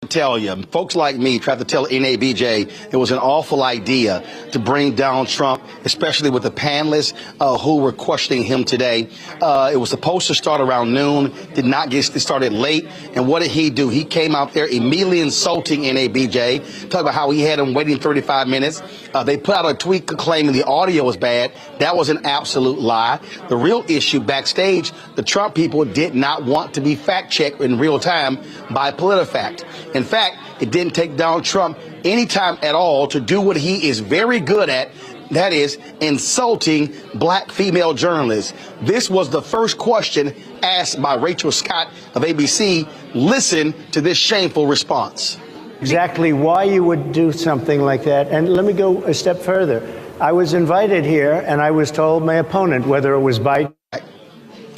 Tell you, folks like me tried to tell NABJ it was an awful idea to bring down Trump, especially with the panelists who were questioning him today. It was supposed to start around noon, did not get started late. And what did he do? He came out there immediately insulting NABJ, talking about how he had him waiting 35 minutes. They put out a tweet claiming the audio was bad. That was an absolute lie. The real issue backstage, the Trump people did not want to be fact-checked in real time by PolitiFact. In fact, it didn't take Donald Trump any time at all to do what he is very good at, that is insulting black female journalists. This was the first question asked by Rachel Scott of ABC. Listen to this shameful response. Exactly why you would do something like that. And let me go a step further. I was invited here and I was told my opponent, whether it was Biden.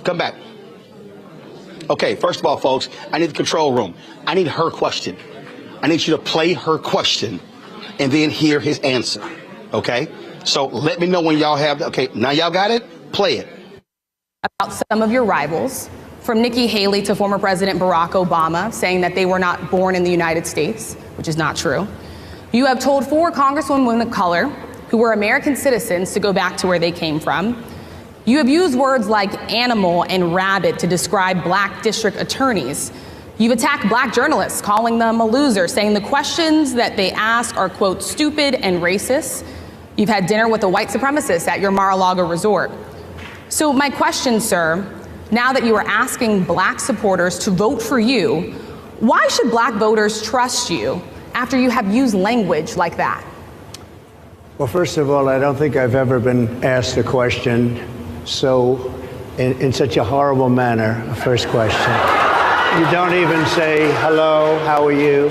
Come back. Okay, first of all, folks, I need the control room. I need her question. I need you to play her question and then hear his answer. Okay? So let me know when y'all have, okay, now y'all got it? Play it. About some of your rivals, from Nikki Haley to former President Barack Obama, saying that they were not born in the United States, which is not true. You have told 4 congresswomen of color who were American citizens to go back to where they came from. You have used words like animal and rabbit to describe black district attorneys. You've attacked black journalists, calling them a loser, saying the questions that they ask are, quote, stupid and racist. You've had dinner with a white supremacist at your Mar-a-Lago resort. So my question, sir, now that you are asking black supporters to vote for you, why should black voters trust you after you have used language like that? Well, first of all, I don't think I've ever been asked a question so in such a horrible manner. First question. You don't even say, hello, how are you?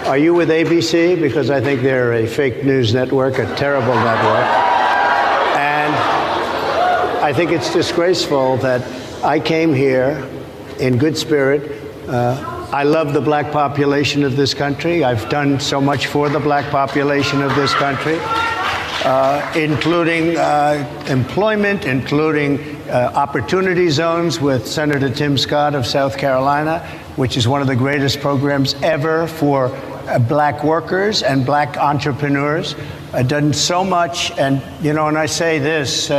Are you with ABC? Because I think they're a fake news network, a terrible network. And I think it's disgraceful that I came here in good spirit. I love the black population of this country. I've done so much for the black population of this country. Including employment, including opportunity zones with Senator Tim Scott of South Carolina, which is one of the greatest programs ever for black workers and black entrepreneurs. I've done so much, and you know, and I say this,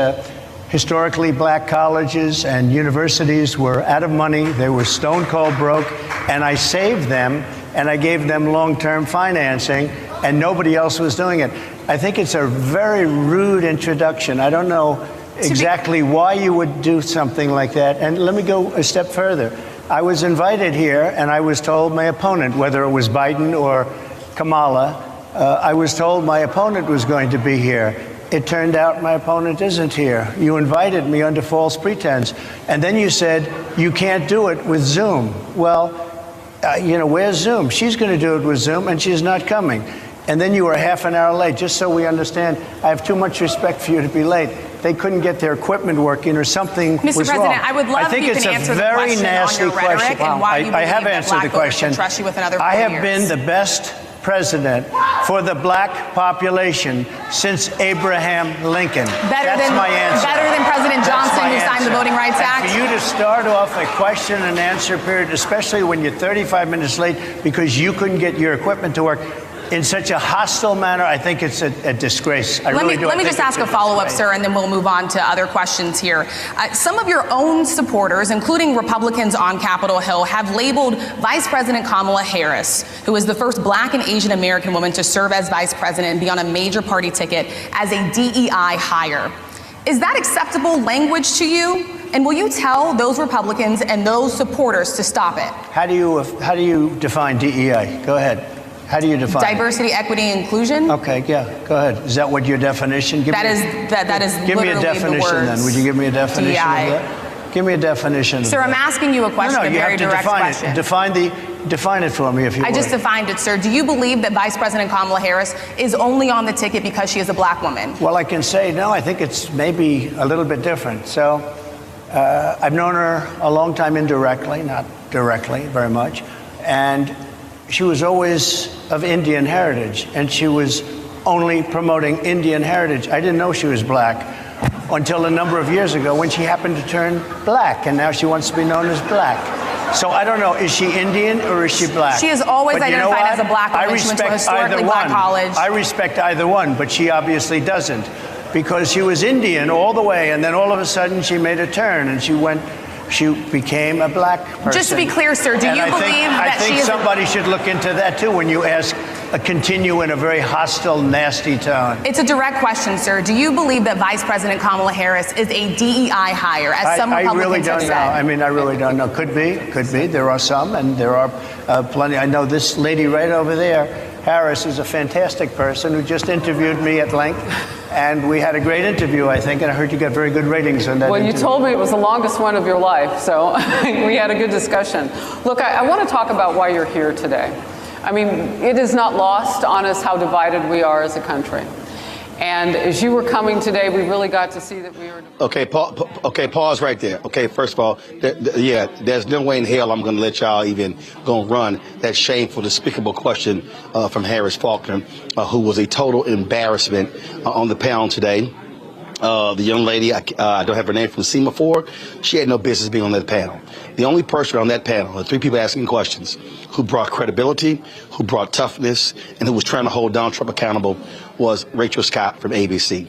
historically black colleges and universities were out of money, they were stone cold broke, and I saved them and I gave them long-term financing, and nobody else was doing it. I think it's a very rude introduction. I don't know exactly why you would do something like that. And let me go a step further. I was invited here and I was told my opponent, whether it was Biden or Kamala, I was told my opponent was going to be here. It turned out my opponent isn't here. You invited me under false pretense. And then you said, you can't do it with Zoom. Well, you know, where's Zoom? She's going to do it with Zoom and she's not coming. And then you were half an hour late, just so we understand. I have too much respect for you to be late. They couldn't get their equipment working or something was wrong. Mr. President, I would love if you can answer the question on your rhetoric and why you believe that black voters should trust you with another 4 years. I have been the best president for the black population since Abraham Lincoln. That's my answer. Better than President Johnson, who signed the Voting Rights Act? For you to start off a question and answer period, especially when you're 35 minutes late because you couldn't get your equipment to work, in such a hostile manner, I think it's a disgrace. Let me just ask a follow-up, sir, and then we'll move on to other questions here. Some of your own supporters, including Republicans on Capitol Hill, have labeled Vice President Kamala Harris, who is the first black and Asian American woman to serve as vice president and be on a major party ticket, as a DEI hire. Is that acceptable language to you? And will you tell those Republicans and those supporters to stop it? How do you define DEI? Go ahead. How do you define diversity, equity, and inclusion? Okay, yeah, go ahead. Is that what your definition? That is give me a definition then. Would you give me a definition DEI. of that? Give me a definition. Sir, I'm asking you a question, a very direct question. Define it for me, if you would. I just defined it, sir. Do you believe that Vice President Kamala Harris is only on the ticket because she is a black woman? Well, I can say no. I think it's maybe a little bit different. So I've known her a long time indirectly, not directly very much, and she was always of Indian heritage, and she was only promoting Indian heritage. I didn't know she was black until a number of years ago when she happened to turn black, and now she wants to be known as black. So I don't know, is she Indian or is she black? She has always But you know identified as what? a black woman. I She went to a respect either historically black one. college. I respect either one, but she obviously doesn't, because she was Indian all the way, and then all of a sudden she made a turn and she became a black person. Just to be clear, sir, do you believe that she is... I think somebody should look into that too when you continue in a very hostile, nasty tone. It's a direct question, sir. Do you believe that Vice President Kamala Harris is a DEI hire, as some Republicans I really don't have know. said? I mean, I really don't know. Could be. There are some, and there are plenty. I know this lady right over there, Harris, is a fantastic person who just interviewed me at length, and we had a great interview, I think, and I heard you got very good ratings on that Well, interview. you told me it was the longest one of your life, so we had a good discussion. Look, I want to talk about why you're here today. I mean, it is not lost on us how divided we are as a country. And as you were coming today, we really got to see that we were... Okay, pause right there. Okay, first of all, there's no way in hell I'm going to let y'all even go run that shameful, despicable question from Harris Faulkner, who was a total embarrassment on the panel today. The young lady, I don't have her name, from Semaphore, she had no business being on that panel. The only person on that panel, the three people asking questions, who brought credibility, who brought toughness, and who was trying to hold Donald Trump accountable was Rachel Scott from ABC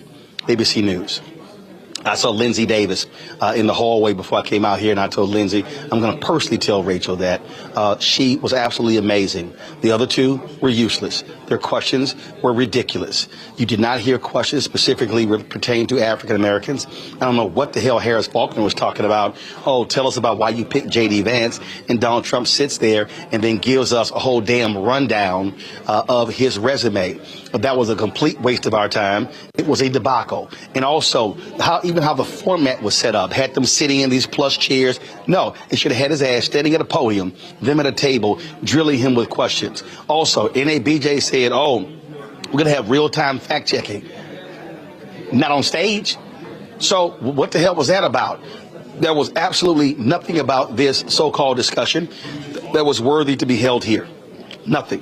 News. I saw Lindsay Davis in the hallway before I came out here, and I told Lindsay, I'm going to personally tell Rachel that she was absolutely amazing. The other two were useless. Their questions were ridiculous. You did not hear questions specifically pertaining to African Americans. I don't know what the hell Harris Faulkner was talking about. Oh, tell us about why you picked J.D. Vance. And Donald Trump sits there and then gives us a whole damn rundown of his resume. But that was a complete waste of our time. It was a debacle. And also, even how the format was set up, had them sitting in these plush chairs. No, it should have had his ass standing at a podium, them at a table, drilling him with questions. Also, NABJ said, oh, we're going to have real-time fact-checking. Not on stage. So what the hell was that about? There was absolutely nothing about this so-called discussion that was worthy to be held here. Nothing.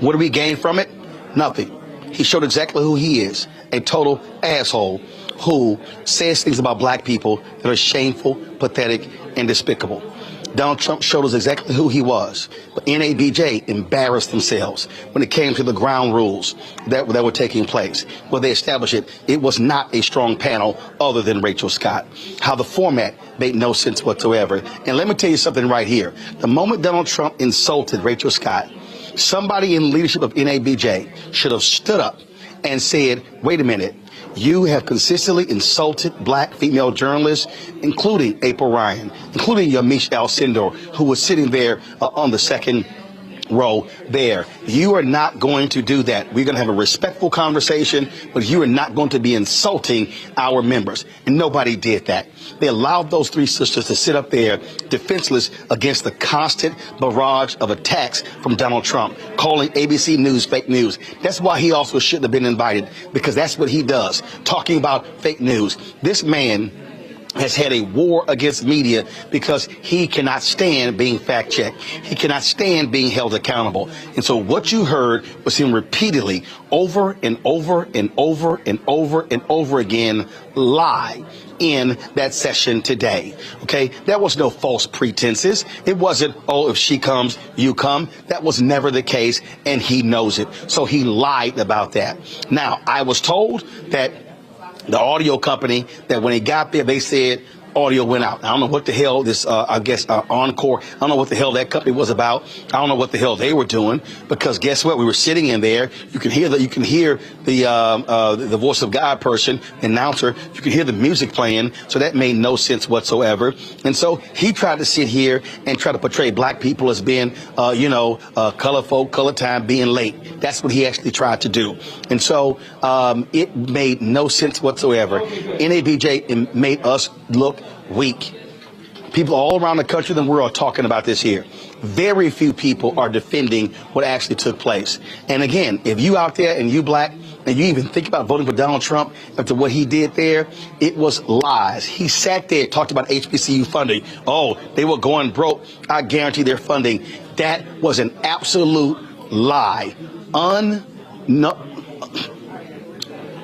What do we gain from it? Nothing. He showed exactly who he is, a total asshole who says things about black people that are shameful, pathetic, and despicable. Donald Trump showed us exactly who he was. But NABJ embarrassed themselves when it came to the ground rules that were taking place. Well, they established it was not a strong panel other than Rachel Scott. How the format made no sense whatsoever. And let me tell you something right here. The moment Donald Trump insulted Rachel Scott, somebody in leadership of NABJ should have stood up and said, wait a minute. You have consistently insulted black female journalists, including April Ryan, including Yamiche Alcindor, who was sitting there on the second row there. You are not going to do that. We're going to have a respectful conversation, but you are not going to be insulting our members. And nobody did that. They allowed those three sisters to sit up there defenseless against the constant barrage of attacks from Donald Trump, calling ABC News fake news. That's why he also shouldn't have been invited, because that's what he does, talking about fake news. This man has had a war against media because he cannot stand being fact-checked. He cannot stand being held accountable. And so what you heard was him repeatedly, over and over and over and over and over again, lie in that session today. Okay, there was no false pretenses. It wasn't, oh, if she comes, you come. That was never the case, and he knows it. So he lied about that. Now, I was told that the audio company, that when he got there, they said audio went out. I don't know what the hell this, Encore, I don't know what the hell that company was about. I don't know what the hell they were doing, because guess what? We were sitting in there. You can hear the voice of God person, the announcer. You can hear the music playing. So that made no sense whatsoever. And so he tried to sit here and try to portray black people as being, color folk, color time, being late. That's what he actually tried to do. And so it made no sense whatsoever. NABJ made us look weak. People all around the country and the world are talking about this here. Very few people are defending what actually took place. And again, if you out there and you black and you even think about voting for Donald Trump after what he did there, it was lies. He sat there, talked about HBCU funding. Oh, they were going broke. I guarantee their funding. That was an absolute lie.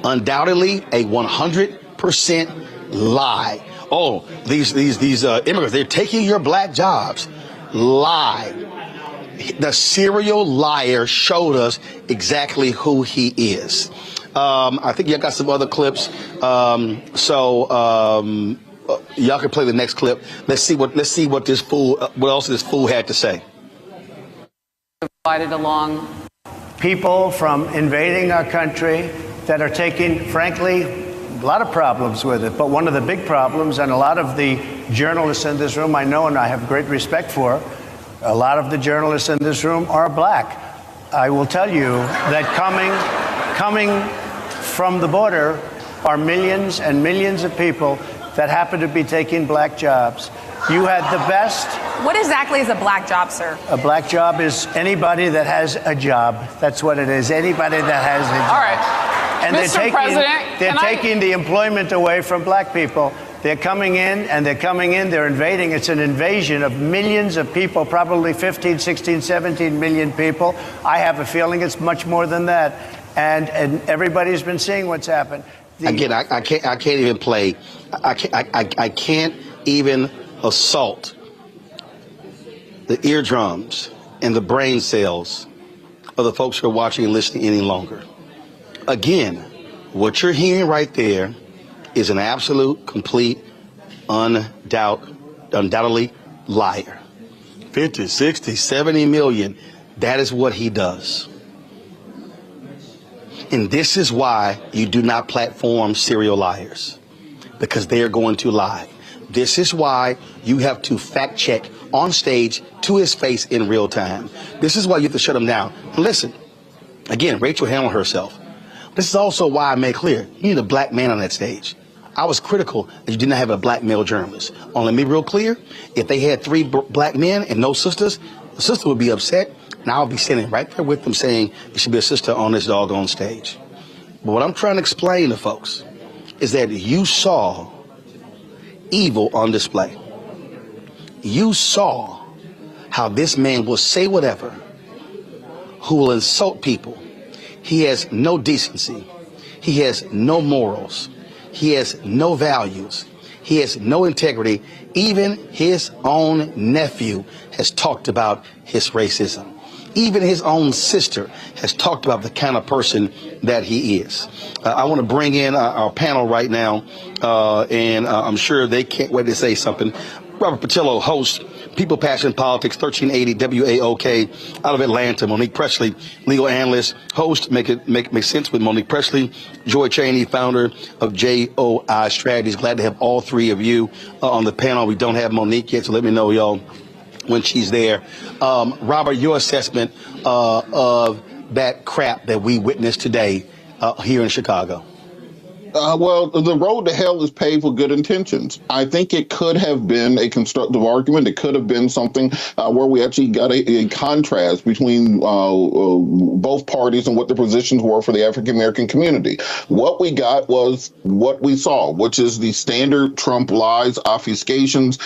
Undoubtedly a 100% lie. oh, these immigrants, they're taking your black jobs. Lie. The serial liar showed us exactly who he is. I think you got some other clips. Y'all can play the next clip. Let's see what this fool, what else this fool had to say. Divided along. People from invading our country that are taking, frankly, a lot of problems with it. But one of the big problems, and a lot of the journalists in this room I know and I have great respect for, a lot of the journalists in this room are black. I will tell you that coming from the border are millions and millions of people that happen to be taking black jobs. You had the best. What exactly is a black job, sir? A black job is anybody that has a job. That's what it is. Anybody that has a job. All right. And Mr. President, they're taking the employment away from black people. They're coming in, they're invading. It's an invasion of millions of people, probably 15, 16, 17 million people. I have a feeling it's much more than that. And everybody's been seeing what's happened. Again, I can't even play. I can't even assault the eardrums and the brain cells of the folks who are watching and listening any longer. Again, what you're hearing right there is an absolute, complete, undoubtedly liar. 50, 60, 70 million. That is what he does. And this is why you do not platform serial liars, because they are going to lie. This is why you have to fact check on stage to his face in real time. This is why you have to shut him down. And listen, again, Rachel handled herself. This is also why I made clear you need a black man on that stage. I was critical that you did not have a black male journalist. Let me be real clear. If they had 3 black men and no sisters, the sister would be upset. And I'll be standing right there with them saying there should be a sister on this doggone stage. But what I'm trying to explain to folks is that you saw evil on display. You saw how this man will say whatever, who will insult people. He has no decency. He has no morals. He has no values. He has no integrity. Even his own nephew has talked about his racism. Even his own sister has talked about the kind of person that he is. I want to bring in our panel right now, and I'm sure they can't wait to say something. Robert Patillo, host, People, Passion, Politics, 1380 WAOK, out of Atlanta. Monique Presley, legal analyst, host, Make Sense with Monique Presley. Joy Cheney, founder of JOI Strategies. Glad to have all 3 of you on the panel. We don't have Monique yet, so let me know, y'all, when she's there. Robert, your assessment of that crap that we witnessed today here in Chicago. Well, the road to hell is paved with good intentions. I think it could have been a constructive argument. It could have been something where we actually got a contrast between both parties and what the positions were for the African-American community. What we got was what we saw, which is the standard Trump lies, obfuscations,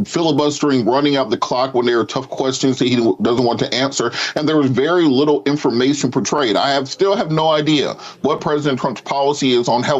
filibustering, running out the clock when there are tough questions that he doesn't want to answer. And there was very little information portrayed. I still have no idea what President Trump's policy is on healthcare.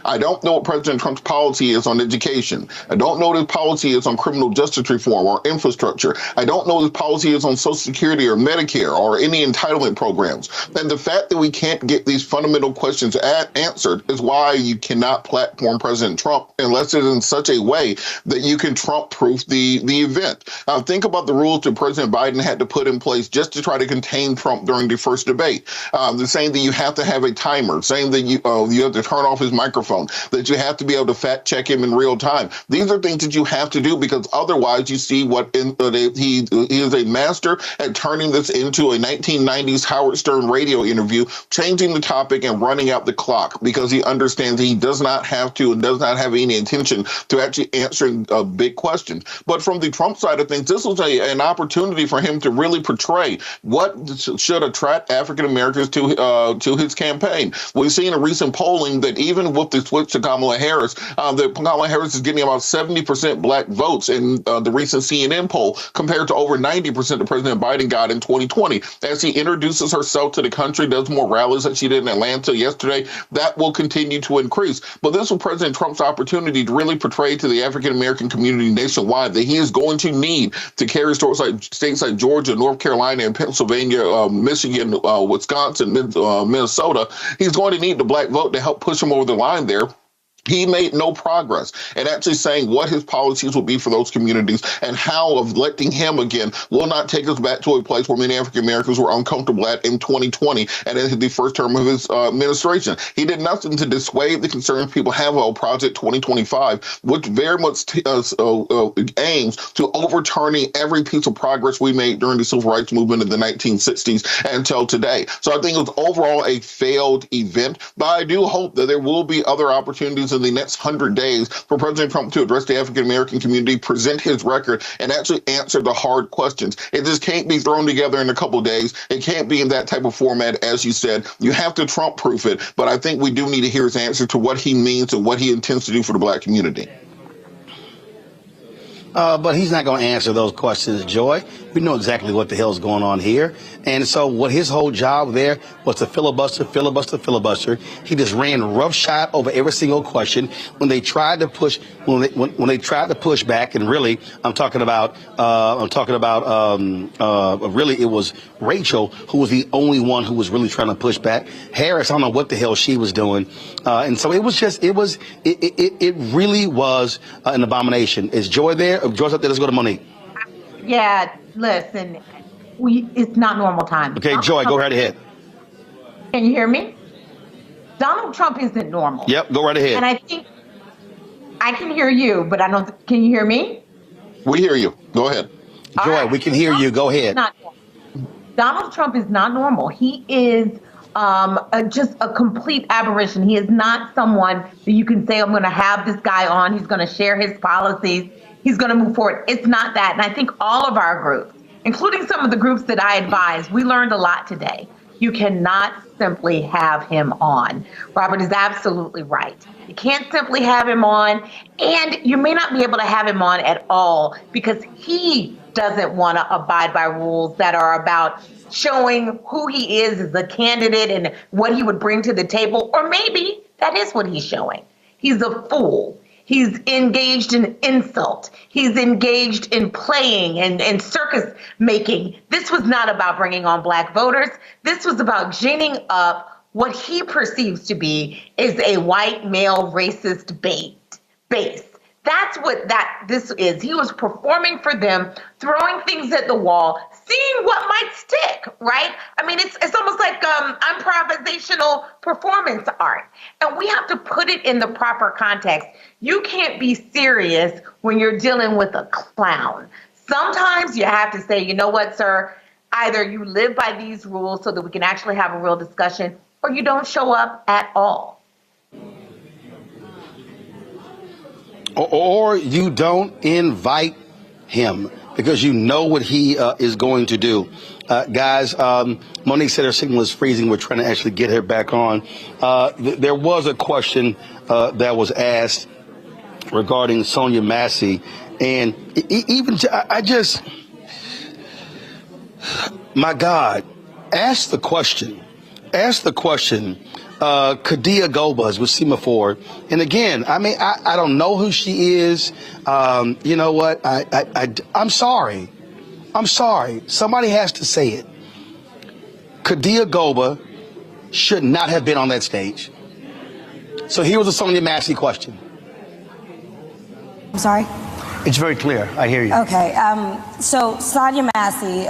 I don't know what President Trump's policy is on education. I don't know what his policy is on criminal justice reform or infrastructure. I don't know what his policy is on Social Security or Medicare or any entitlement programs. And the fact that we can't get these fundamental questions answered is why you cannot platform President Trump unless it's in such a way that you can Trump-proof the event. Think about the rules that President Biden had to put in place just to try to contain Trump during the first debate. They're saying that you have to have a timer, saying that you have to turn off his microphone, that you have to be able to fact check him in real time. These are things that you have to do because otherwise you see what he is a master at turning this into a 1990s Howard Stern radio interview, changing the topic and running out the clock because he understands he does not have to and does not have any intention to actually answering big questions. But from the Trump side of things, this was an opportunity for him to really portray what should attract African Americans to his campaign. We've seen a recent polling that And even with the switch to Kamala Harris, Kamala Harris is getting about 70% black votes in the recent CNN poll, compared to over 90% that President Biden got in 2020. As she introduces herself to the country, does more rallies that she did in Atlanta yesterday, that will continue to increase. But this was President Trump's opportunity to really portray to the African-American community nationwide that he is going to need to carry states like Georgia, North Carolina, and Pennsylvania, Michigan, Wisconsin, Minnesota. He's going to need the black vote to help push him over the line there. He made no progress in actually saying what his policies will be for those communities, and how electing him again will not take us back to a place where many African Americans were uncomfortable at in 2020 and in the first term of his administration. He did nothing to dissuade the concerns people have about Project 2025, which very much aims to overturning every piece of progress we made during the civil rights movement in the 1960s until today. So I think it was overall a failed event, but I do hope that there will be other opportunities in the next 100 days for President Trump to address the African-American community, present his record, and actually answer the hard questions. It just can't be thrown together in a couple of days. It can't be in that type of format, as you said. You have to Trump-proof it, but I think we do need to hear his answer to what he means and what he intends to do for the black community. But he's not going to answer those questions, Joy. We know exactly what the hell's going on here. And so what his whole job there was to filibuster. He just ran roughshod over every single question. When they tried to push, when they tried to push back, and really, really it was Rachel who was the only one who was really trying to push back. Harris, I don't know what the hell she was doing. And so it really was an abomination. Is Joy there? Joy's up there. Let's go to Monique. Yeah, listen, it's not normal time. Okay, Joy, go right ahead. Can you hear me? Donald Trump isn't normal. Yep, go right ahead. And I think I can hear you, but I don't. Can you hear me? We hear you. Go ahead. Joy, right. We can hear you. Go ahead. Donald Trump is not normal. He is just a complete aberration. He is not someone that you can say, I'm going to have this guy on. He's going to share his policies. He's going to move forward. It's not that. And I think all of our groups, including some of the groups that I advise, we learned a lot today. You cannot simply have him on. Robert is absolutely right. You can't simply have him on, and you may not be able to have him on at all because he doesn't want to abide by rules that are about showing who he is as a candidate and what he would bring to the table. Or maybe that is what he's showing. He's a fool. He's engaged in insult. He's engaged in playing and circus making. This was not about bringing on black voters. This was about ginning up what he perceives to be is a white male racist base. That's what this is. He was performing for them, throwing things at the wall, seeing what might stick, right? I mean, it's almost like improvisational performance art. And we have to put it in the proper context. You can't be serious when you're dealing with a clown. Sometimes you have to say, you know what, sir? Either you live by these rules so that we can actually have a real discussion, or you don't show up at all. Or you don't invite him because you know what he is going to do. Guys, Monique said her signal is freezing. We're trying to actually get her back on. There was a question that was asked regarding Sonia Massey. And my God, ask the question. Kadia Gobas with Semaphore. And again, I mean, I don't know who she is. You know what? I'm sorry. Somebody has to say it. Kadia Goba should not have been on that stage. So here was a Sonia Massey question. I'm sorry? It's very clear. I hear you. Okay. So Sonia Massey,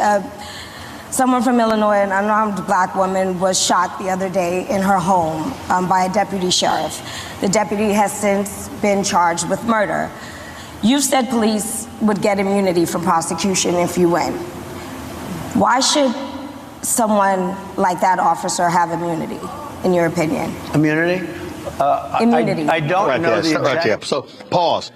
someone from Illinois, an unarmed black woman, was shot the other day in her home by a deputy sheriff. The deputy has since been charged with murder. You said police would get immunity from prosecution if you win. Why should someone like that officer have immunity, in your opinion? Immunity? Immunity. I don't know the exact... Right there. So pause.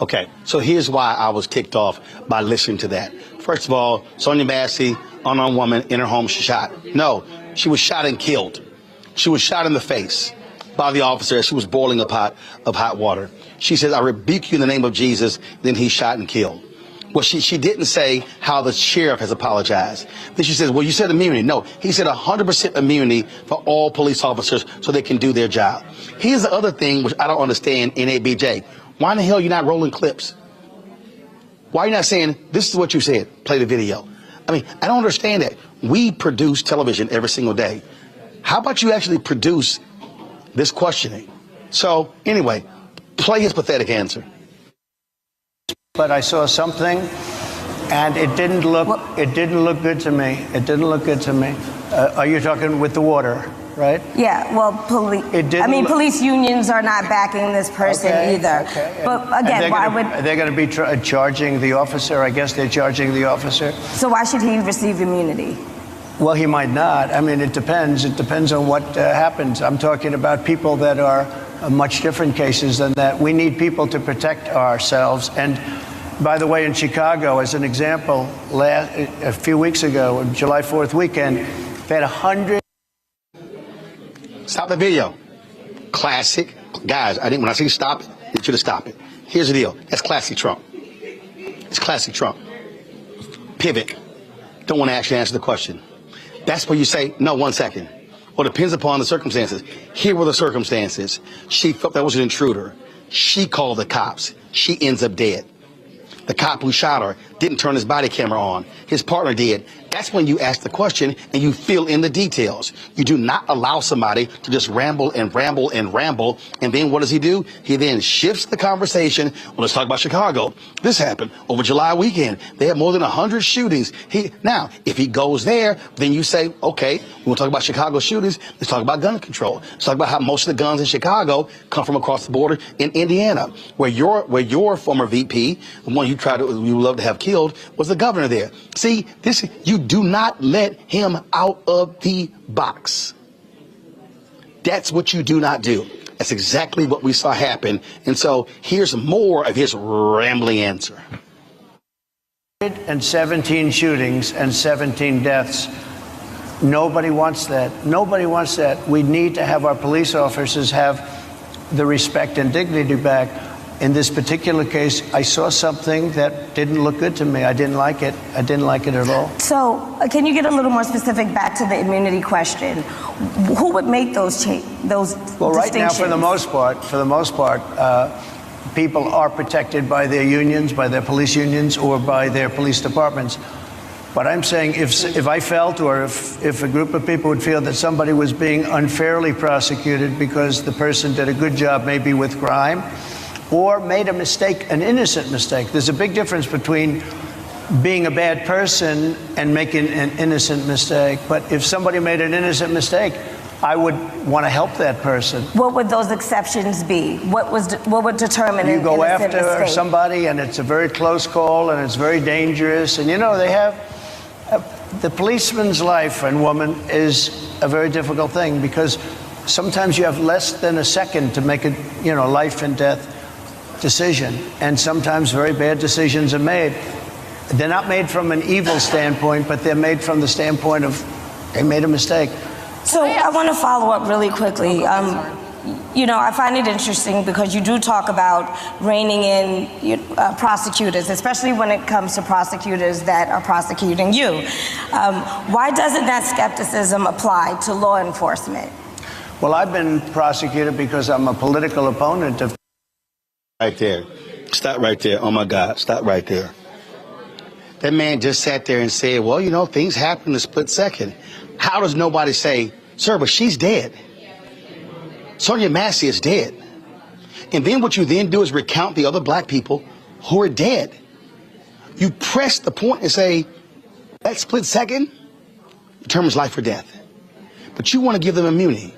Okay, so here's why I was kicked off by listening to that. First of all, Sonia Massey, unarmed woman in her home, shot. No, she was shot and killed. She was shot in the face by the officer as she was boiling a pot of hot water. She says, I rebuke you in the name of Jesus. Then he shot and killed. Well, she didn't say how the sheriff has apologized. Then she says, well, you said immunity. No, he said 100% immunity for all police officers so they can do their job. Here's the other thing which I don't understand, NABJ. Why in the hell are you not rolling clips? Why are you not saying, this is what you said, play the video? I mean, I don't understand that. We produce television every single day. How about you actually produce this questioning? So anyway, play his pathetic answer. But I saw something, and it didn't look good to me. It didn't look good to me. Are you talking with the water, right? Yeah, well, police unions are not backing this person either. Okay. But again, why would... Are they going to be charging the officer? I guess they're charging the officer. So why should he receive immunity? Well, he might not. I mean, it depends. It depends on what happens. I'm talking about people that are much different cases than that. We need people to protect ourselves. And by the way, in Chicago, as an example, a few weeks ago, July 4th weekend, they had 100. Stop the video. Classic. Guys, when I say stop it, you should have stopped it. Here's the deal. That's classic Trump. It's classic Trump. Pivot. Don't want to actually answer the question. That's where you say, no, 1 second. Well, it depends upon the circumstances. Here were the circumstances. She felt that was an intruder. She called the cops. She ends up dead. The cop who shot her didn't turn his body camera on. His partner did. That's when you ask the question and you fill in the details. You do not allow somebody to just ramble and ramble and ramble. And then what does he do? He then shifts the conversation. Well, let's talk about Chicago. This happened over July weekend. They had more than 100 shootings. Now, if he goes there, then you say, okay, we'll talk about Chicago shootings. Let's talk about gun control. Let's talk about how most of the guns in Chicago come from across the border in Indiana, where your former VP, the one you love to have killed, was the governor there. See, you do not let him out of the box. That's what you do not do. That's exactly what we saw happen. And so here's more of his rambling answer. 17 shootings and 17 deaths. Nobody wants that. Nobody wants that. We need to have our police officers have the respect and dignity back. In this particular case, I saw something that didn't look good to me. I didn't like it. I didn't like it at all. So, can you get a little more specific back to the immunity question? Who would make those Well, right now, for the most part, people are protected by their unions, by their police unions, or by their police departments. But I'm saying if I felt, or if a group of people would feel that somebody was being unfairly prosecuted because the person did a good job maybe with crime, or made a mistake, an innocent mistake. There's a big difference between being a bad person and making an innocent mistake. But if somebody made an innocent mistake, I would want to help that person. What would those exceptions be? What would determine you an go innocent after mistake? Somebody and it's a very close call and it's very dangerous. And you know, they have the policeman's life and woman is a very difficult thing, because sometimes you have less than a second to make a life and death decision, and sometimes very bad decisions are made. They're not made from an evil standpoint, but they're made from the standpoint of they made a mistake. So I want to follow up really quickly. I find it interesting because you do talk about reining in prosecutors, especially when it comes to prosecutors that are prosecuting you. Why doesn't that skepticism apply to law enforcement? Well, I've been prosecuted because I'm a political opponent of... Right there. Stop right there. Oh, my God. Stop right there. That man just sat there and said, well, things happen in a split second. How does nobody say, sir, but she's dead? Sonia Massey is dead. And then what you then do is recount the other black people who are dead. You press the point and say, that split second determines life or death. But you want to give them immunity.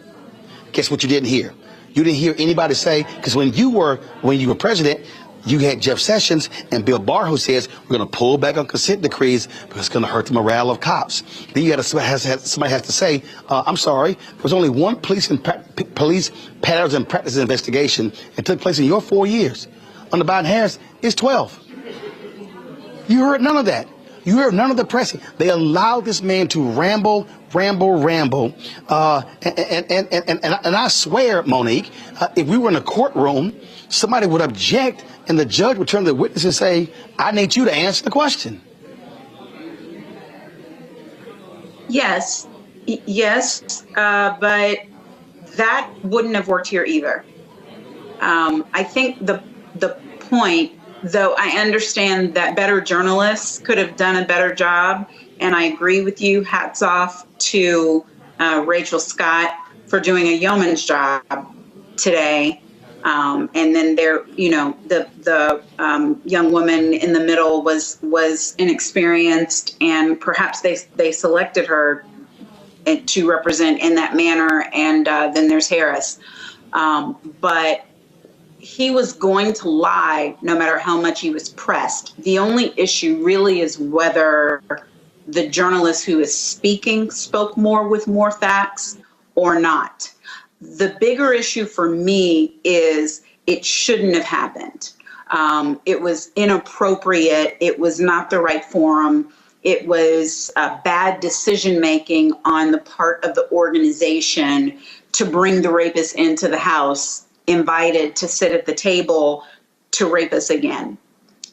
Guess what you didn't hear? You didn't hear anybody say, because when you were president, you had Jeff Sessions and Bill Barr who says we're going to pull back on consent decrees because it's going to hurt the morale of cops. Then you somebody has to say, I'm sorry, there was only one police patterns and practices investigation that took place in your 4 years. Under Biden Harris, it's 12. You heard none of that. You heard none of the press. They allowed this man to ramble. And I swear, Monique, if we were in a courtroom, somebody would object and the judge would turn to the witness and say, I need you to answer the question. Yes, but that wouldn't have worked here either. I think the point, though I understand that better journalists could have done a better job, and I agree with you, hats off to Rachel Scott for doing a yeoman's job today. And then there, you know, the young woman in the middle was inexperienced, and perhaps they selected her to represent in that manner. And then there's Harris. But he was going to lie no matter how much he was pressed. The only issue really is whether the journalist who is speaking spoke more with more facts or not. The bigger issue for me is it shouldn't have happened. It was inappropriate. It was not the right forum. It was bad decision-making on the part of the organization to bring the rapist into the house, invited to sit at the table to rape us again.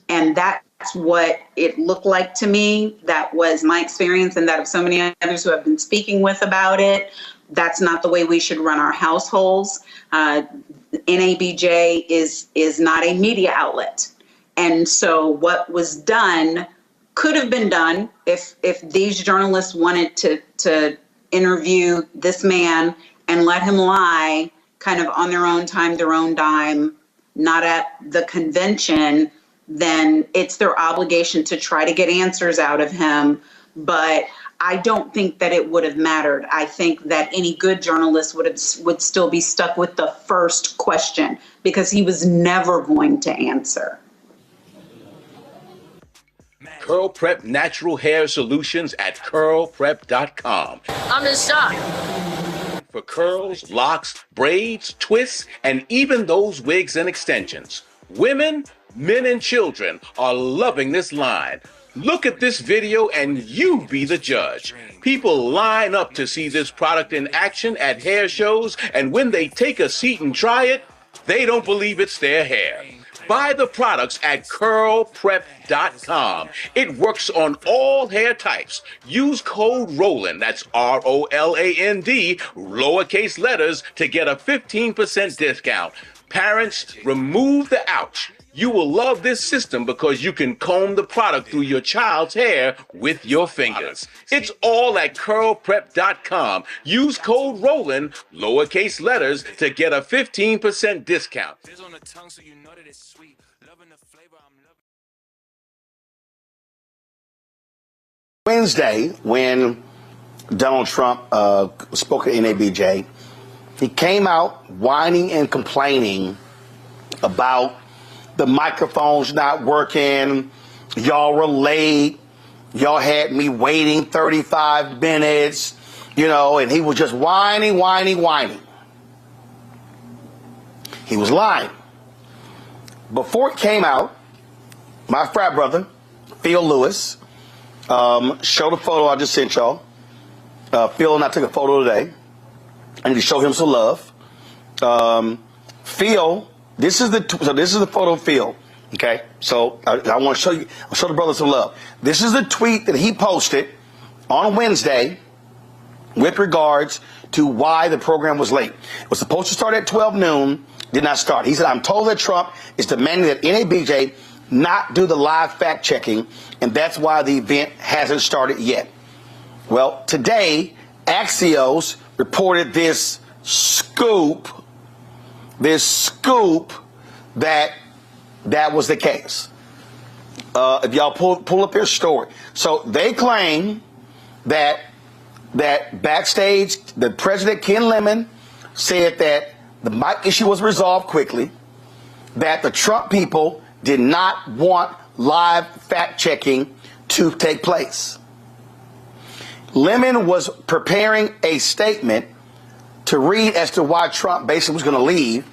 And that's what it looked like to me. That was my experience and that of so many others who have been speaking with about it. That's not the way we should run our households. NABJ is not a media outlet. And so what was done could have been done if these journalists wanted to interview this man and let him lie kind of on their own time, their own dime, not at the convention, then it's their obligation to try to get answers out of him. But I don't think that it would have mattered. I think that any good journalist would still be stuck with the first question because he was never going to answer. Curl Prep Natural Hair Solutions at curlprep.com. I'm in shock. For curls, locks, braids, twists, and even those wigs and extensions. Women, men, and children are loving this line. Look at this video and you be the judge. People line up to see this product in action at hair shows, and when they take a seat and try it, they don't believe it's their hair. Buy the products at curlprep.com. It works on all hair types. Use code ROLAND, that's ROLAND, lowercase letters, to get a 15% discount. Parents, remove the ouch. You will love this system because you can comb the product through your child's hair with your fingers. It's all at curlprep.com. Use code ROLAND, lowercase letters, to get a 15% discount. Wednesday, when Donald Trump spoke at NABJ, he came out whining and complaining about the microphones not working, y'all were late, y'all had me waiting 35 minutes, you know, and he was just whining. He was lying. Before it came out, my frat brother, Phil Lewis, showed a photo I just sent y'all. Phil and I took a photo today. I need to show him some love. Phil, this is the photo of Phil. Okay, so I want to show you. I'll show the brother some love. This is the tweet that he posted on Wednesday with regards to why the program was late. It was supposed to start at 12 noon, did not start. He said, "I'm told that Trump is demanding that NABJ not do the live fact checking, and that's why the event hasn't started yet." Well, today, Axios reported this scoop that was the case. If y'all pull up their story. So they claim that backstage, the President Ken Lemon said that the mic issue was resolved quickly, that the Trump people did not want live fact checking to take place. Lemon was preparing a statement to read as to why Trump basically was going to leave,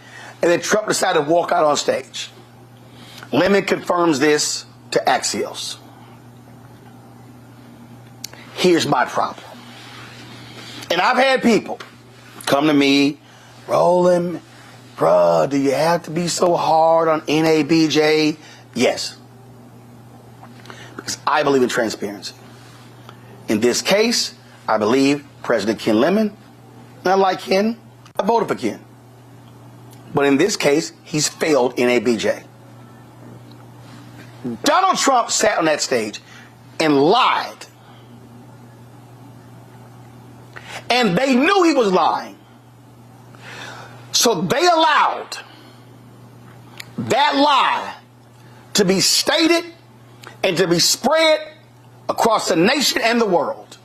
and then Trump decided to walk out on stage. Lemon confirms this to Axios. Here's my problem. And I've had people come to me, Roland, bruh, do you have to be so hard on NABJ? Yes. Because I believe in transparency. In this case, I believe President Ken Lemon, and I like Ken, I voted for Ken. But in this case, he's failed NABJ. Donald Trump sat on that stage and lied. And they knew he was lying. So they allowed that lie to be stated and to be spread across the nation and the world.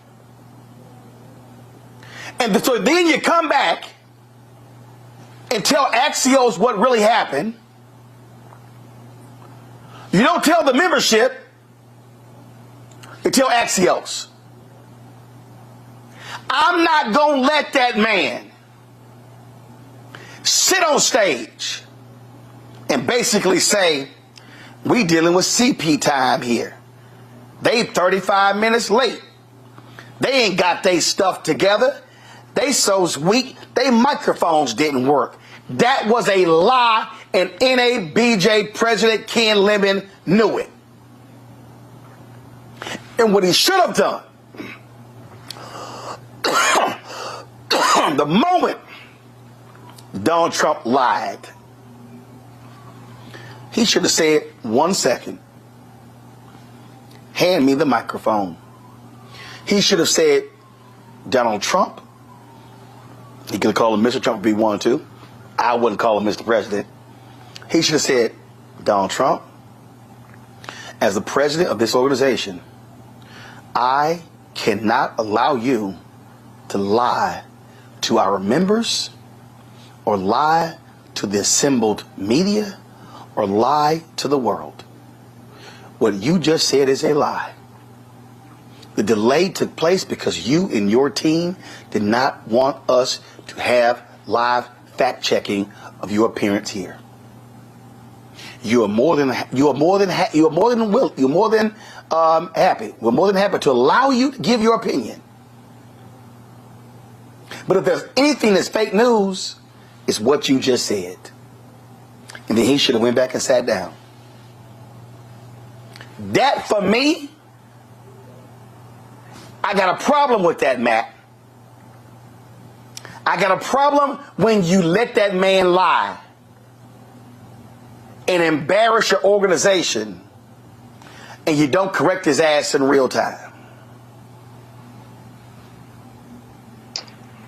And so then you come back and tell Axios what really happened. You don't tell the membership, you tell Axios. I'm not going to let that man sit on stage and basically say, we dealing with CP time here. They 35 minutes late. They ain't got their stuff together. They so weak, their microphones didn't work. That was a lie, and NABJ President Ken Lemon knew it. And what he should have done, the moment Donald Trump lied, he should have said, 1 second, hand me the microphone. He should have said, Donald Trump, he could have called him Mr. Trump if he wanted to. I wouldn't call him Mr. President. He should have said, Donald Trump, as the president of this organization, I cannot allow you to lie to our members or lie to the assembled media or lie to the world. What you just said is a lie. The delay took place because you and your team did not want us to have live fact-checking of your appearance here. You are more than happy. We're more than happy to allow you to give your opinion. But if there's anything that's fake news, it's what you just said. And then he should have went back and sat down. That, for me, I got a problem with that, Matt. I got a problem when you let that man lie and embarrass your organization and you don't correct his ass in real time.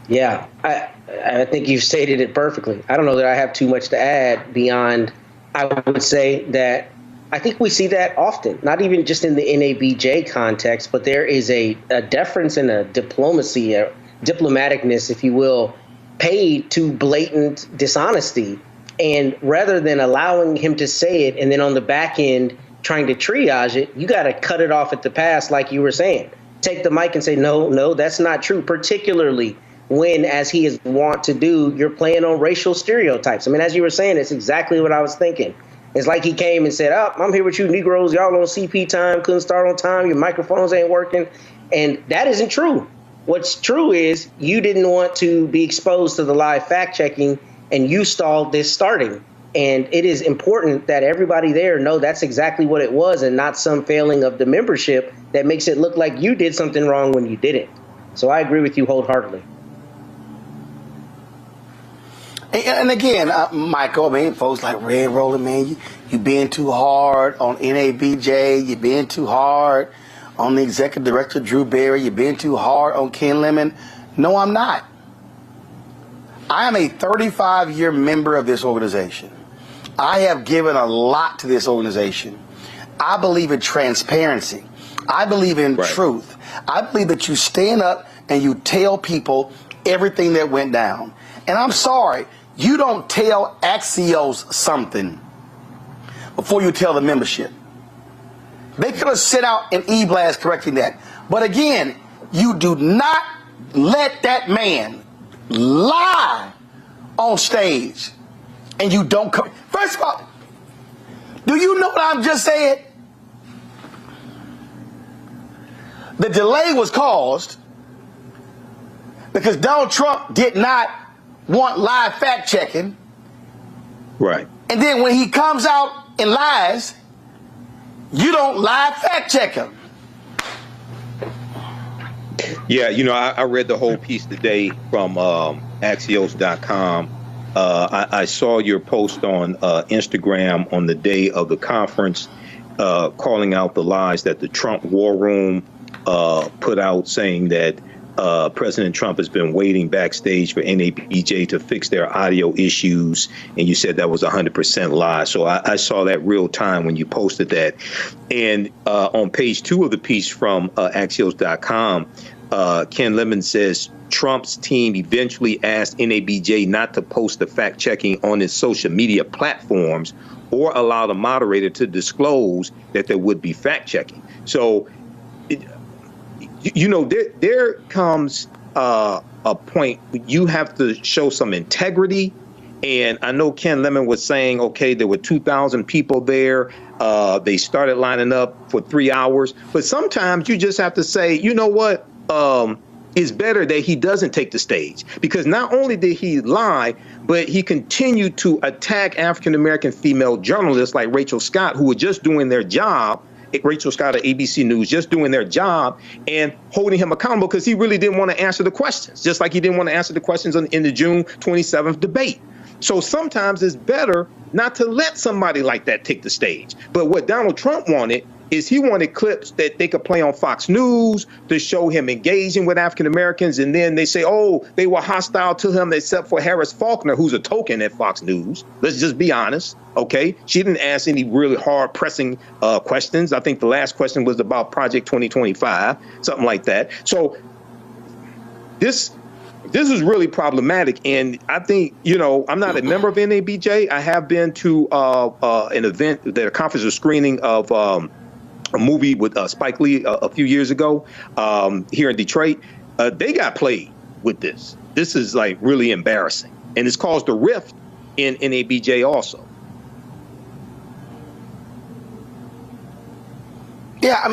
Yeah, I think you've stated it perfectly. I don't know that I have too much to add beyond, I would say that I think we see that often, not even just in the NABJ context, but there is a deference and a diplomacy, a diplomaticness, if you will, paid to blatant dishonesty. And rather than allowing him to say it and then on the back end trying to triage it, you got to cut it off at the pass, like you were saying. Take the mic and say, no, that's not true, particularly when, as he is wont to do, you're playing on racial stereotypes. I mean, as you were saying, it's exactly what I was thinking. It's like he came and said, I'm here with you Negroes. Y'all on CP time, couldn't start on time. Your microphones ain't working. And that isn't true. What's true is you didn't want to be exposed to the live fact checking and you stalled this starting. And it is important that everybody there know that's exactly what it was and not some failing of the membership that makes it look like you did something wrong when you didn't. So I agree with you wholeheartedly. And again, Michael, I mean, folks like Red Roland, man, you being too hard on NABJ, you being too hard on the executive director, Drew Berry, you being too hard on Ken Lemon. No, I'm not. I am a 35-year member of this organization. I have given a lot to this organization. I believe in transparency. I believe in truth. I believe that you stand up and you tell people everything that went down. And I'm sorry, you don't tell Axios something before you tell the membership. They could have sent out an e-blast correcting that. But again, you do not let that man lie on stage and you don't come. First of all, do you know what I'm just saying? The delay was caused because Donald Trump did not want live fact checking. Right. And then when he comes out and lies, you don't live fact check him. Yeah, you know, I read the whole piece today from Axios.com. I saw your post on Instagram on the day of the conference, calling out the lies that the Trump War Room put out, saying that President Trump has been waiting backstage for NABJ to fix their audio issues. And you said that was 100% lie. So I saw that real time when you posted that. And on page 2 of the piece from Axios.com, Ken Lemon says Trump's team eventually asked NABJ not to post the fact checking on its social media platforms or allow the moderator to disclose that there would be fact checking. So, you know, there comes a point you have to show some integrity. And I know Ken Lemon was saying, OK, there were 2,000 people there. They started lining up for 3 hours. But sometimes you just have to say, you know what? It's better that he doesn't take the stage, because not only did he lie, but he continued to attack African-American female journalists like Rachel Scott, who were just doing their job. Rachel Scott of ABC News, just doing their job and holding him accountable because he really didn't want to answer the questions, just like he didn't want to answer the questions in the June 27th debate. So sometimes it's better not to let somebody like that take the stage. But what Donald Trump wanted is he wanted clips that they could play on Fox News to show him engaging with African Americans. And then they say, oh, they were hostile to him except for Harris Faulkner, who's a token at Fox News. Let's just be honest. OK, she didn't ask any really hard pressing questions. I think the last question was about Project 2025, something like that. So this is really problematic. And I think, you know, I'm not a member of NABJ. I have been to an event, a conference or screening of a movie with Spike Lee a few years ago here in Detroit. They got played with this. This is like really embarrassing. And it's caused a rift in NABJ also. Yeah, I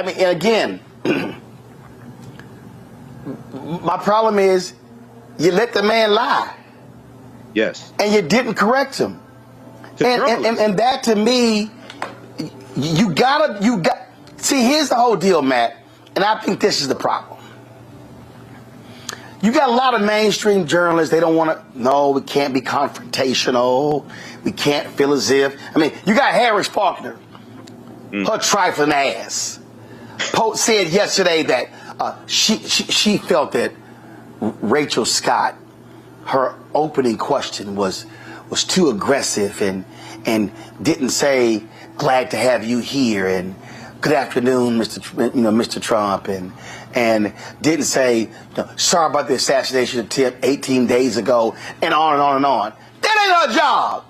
mean, and again, my problem is you let the man lie. Yes. And you didn't correct him. And that to me, you got see, here's the whole deal, Matt, and I think this is the problem. You got a lot of mainstream journalists, they don't want to, no, we can't be confrontational, we can't feel as if, I mean, you got Harris Faulkner, her trifling ass, said yesterday that she felt that Rachel Scott, her opening question was too aggressive and didn't say, glad to have you here, and good afternoon, Mr. Trump, and didn't say, sorry about the assassination attempt 18 days ago, and on and on and on. That ain't her job.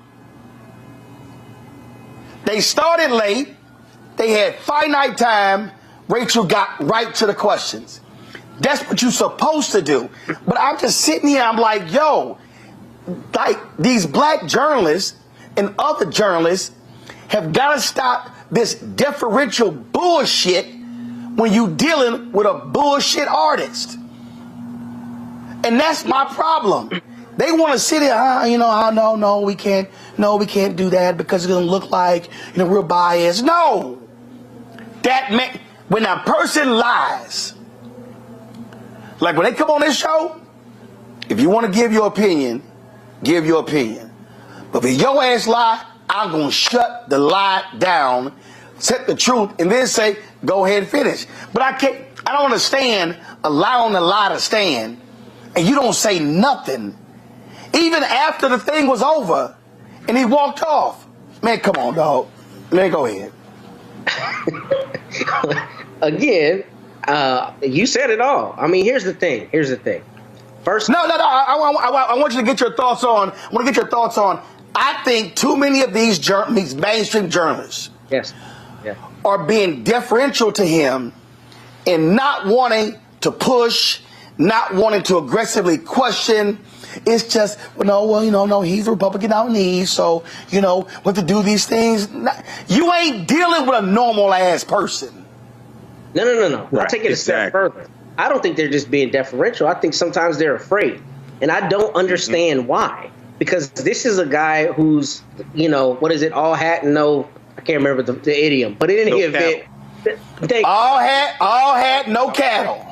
They started late. They had finite time. Rachel got right to the questions. That's what you're supposed to do. But I'm just sitting here, I'm like, yo, like these black journalists and other journalists have got to stop this deferential bullshit when you dealing with a bullshit artist. And that's my problem. They want to sit here, no, we can't do that because it's going to look like, we're biased. No. When a person lies, like when they come on this show, if you want to give your opinion, give your opinion. But if your ass lie, I'm going to shut the lie down, set the truth, and then say, go ahead and finish. But I don't understand allowing the lie to stand, and you don't say nothing, even after the thing was over, and he walked off. Man, come on, dog. Man, go ahead. Again, you said it all. I mean, here's the thing. First, no. I want you to get your thoughts on. I think too many of these mainstream journalists, are being deferential to him and not wanting to push, not wanting to aggressively question. It's just, no, he's a Republican out in the East, so, what to do these things. You ain't dealing with a normal ass person. No. Right, I'll take it a step further. I don't think they're just being deferential. I think sometimes they're afraid. And I don't understand why. Because this is a guy who's, what is it? All hat and no, I can't remember the idiom. But in any event, all hat, no cattle.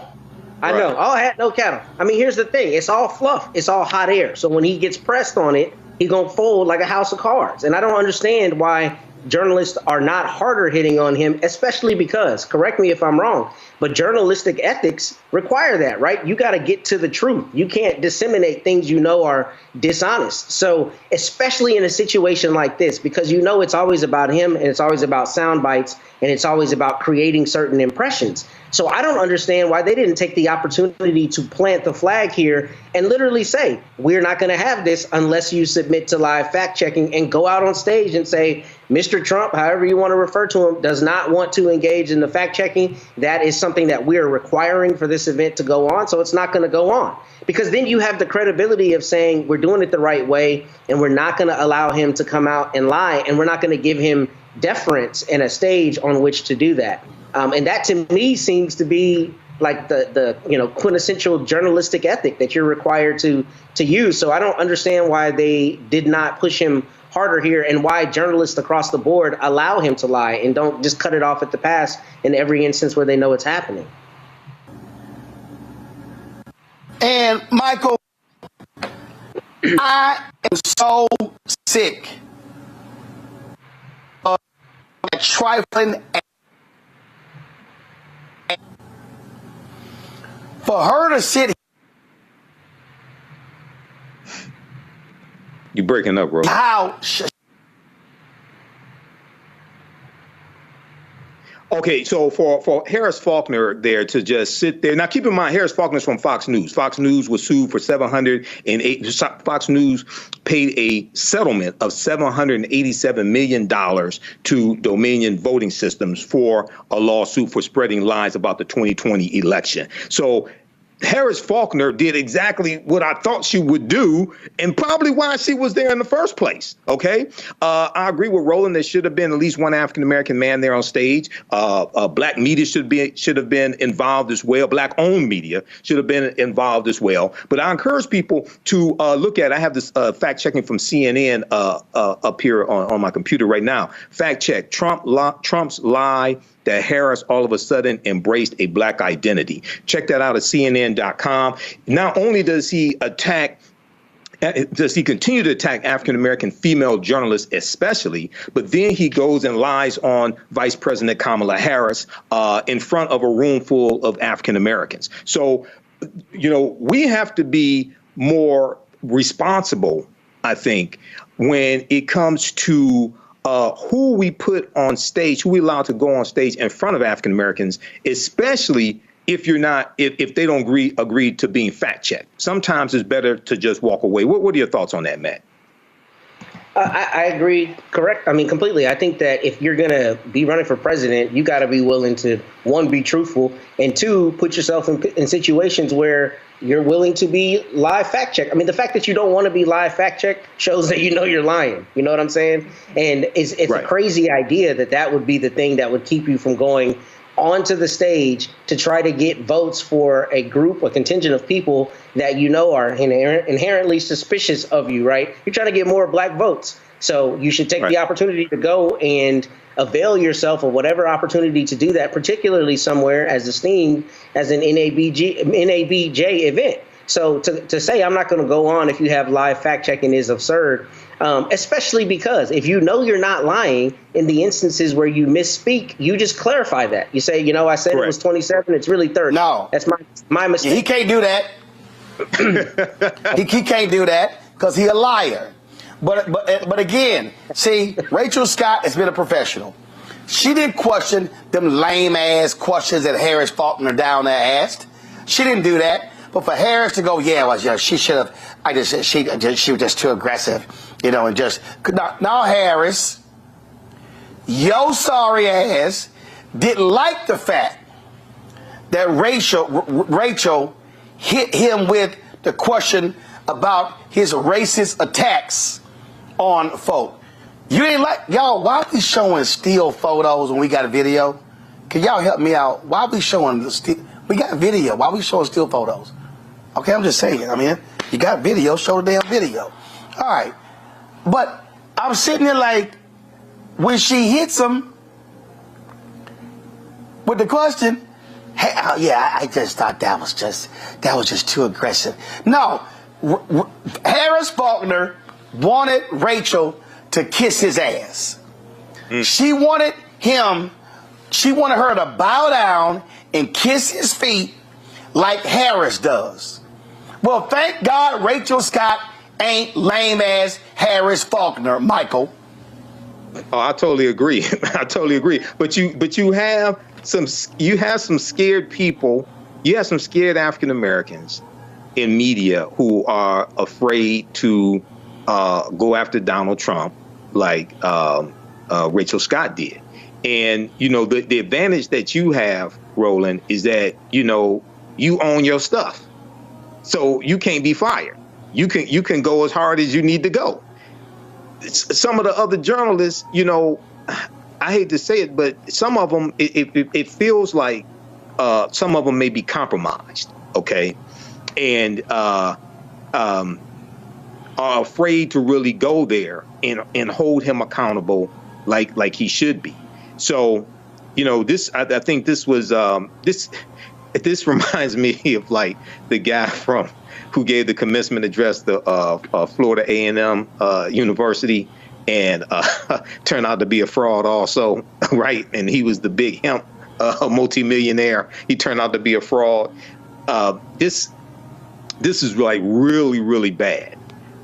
I know, all hat, no cattle. I mean, here's the thing. It's all fluff. It's all hot air. So when he gets pressed on it, he's going to fold like a house of cards. And I don't understand why journalists are not harder hitting on him, especially because, correct me if I'm wrong, but journalistic ethics require that, right? You got to get to the truth. You can't disseminate things you know are dishonest. So especially in a situation like this, because it's always about him and it's always about sound bites and it's always about creating certain impressions. So I don't understand why they didn't take the opportunity to plant the flag here and literally say, we're not going to have this unless you submit to live fact checking, and go out on stage and say, Mr. Trump, however you want to refer to him, does not want to engage in the fact checking. That is something that we're requiring for this event to go on. So it's not going to go on, because then you have the credibility of saying we're doing it the right way and we're not going to allow him to come out and lie, and we're not going to give him deference and a stage on which to do that. And that to me seems to be like the quintessential journalistic ethic that you're required to use. So I don't understand why they did not push him harder here, and why journalists across the board allow him to lie and don't just cut it off at the pass in every instance where they know it's happening. And Michael, I am so sick of that trifling. For her to sit here. You breaking up, bro. How? Okay, so for Harris Faulkner there to just sit there. Now, keep in mind, Harris Faulkner's from Fox News. Fox News was sued for Fox News paid a settlement of $787 million to Dominion Voting Systems for a lawsuit for spreading lies about the 2020 election. So Harris Faulkner did exactly what I thought she would do, and probably why she was there in the first place. OK, I agree with Roland. There should have been at least one African-American man there on stage. Black media should have been involved as well. Black owned media should have been involved as well. But I encourage people to look at. I have this fact checking from CNN up here on my computer right now. Fact check: Trump's lie that Harris all of a sudden embraced a black identity. Check that out at CNN.com. Not only does he continue to attack African-American female journalists especially, but then he goes and lies on Vice President Kamala Harris in front of a room full of African-Americans. So, we have to be more responsible, I think, when it comes to who we put on stage, who we allow to go on stage in front of African Americans, especially if they don't agree to being fact checked. Sometimes it's better to just walk away. What are your thoughts on that, Matt? I agree. Correct. I mean, completely. I think that if you're going to be running for president, you got to be willing to, one, be truthful, and two, put yourself in situations where you're willing to be live fact check. I mean, the fact that you don't want to be live fact check shows that you're lying. You know what I'm saying? And it's right. A crazy idea that would be the thing that would keep you from going onto the stage to try to get votes for a group, a contingent of people that are inherently suspicious of you, right? You're trying to get more black votes. So you should take the opportunity to go and avail yourself of whatever opportunity to do that, particularly somewhere as esteemed as an NABJ event. So to say I'm not going to go on if you have live fact checking is absurd, especially because if you're not lying in the instances where you misspeak, you just clarify that. You say, I said Correct. It was 27. It's really 30. No, that's my mistake. He can't do that. he can't do that because he's a liar. But again, see, Rachel Scott has been a professional. She didn't question them lame ass questions that Harris Faulkner down there asked. She didn't do that. But for Harris to go, she should have. She was just too aggressive, and just now Harris, your sorry ass didn't like the fact that Rachel hit him with the question about his racist attacks on folk. You ain't like, y'all, why are we showing still photos when we got a video? can y'all help me out? Why are we showing the still? We got video. Why are we showing still photos? Okay, I'm just saying. I mean, you got video, show the damn video. All right. But I'm sitting there like, when she hits him with the question, hey, I just thought that was just too aggressive. No, Harris Faulkner wanted Rachel to kiss his ass. She wanted her to bow down and kiss his feet like Harris does. Well, thank God Rachel Scott ain't lame ass Harris Faulkner, Michael. Oh, I totally agree. I totally agree. But you have some scared people. You have some scared African Americans in media who are afraid to go after Donald Trump like Rachel Scott did. And, the advantage that you have, Roland, is that, you own your stuff. So you can't be fired. You can go as hard as you need to go. Some of the other journalists, I hate to say it, but some of them, it feels like some of them may be compromised, okay, and are afraid to really go there and hold him accountable like he should be. So, I think this was this reminds me of like the guy who gave the commencement address to Florida A&M University and turned out to be a fraud also, right? And he was the big hemp multimillionaire. He turned out to be a fraud. This is like really, really bad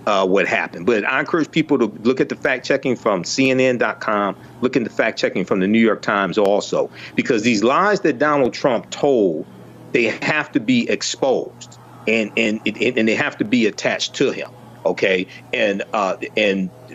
what happened. But I encourage people to look at the fact checking from CNN.com, look at the fact checking from the New York Times also, because these lies that Donald Trump told, they have to be exposed. And they have to be attached to him, okay? And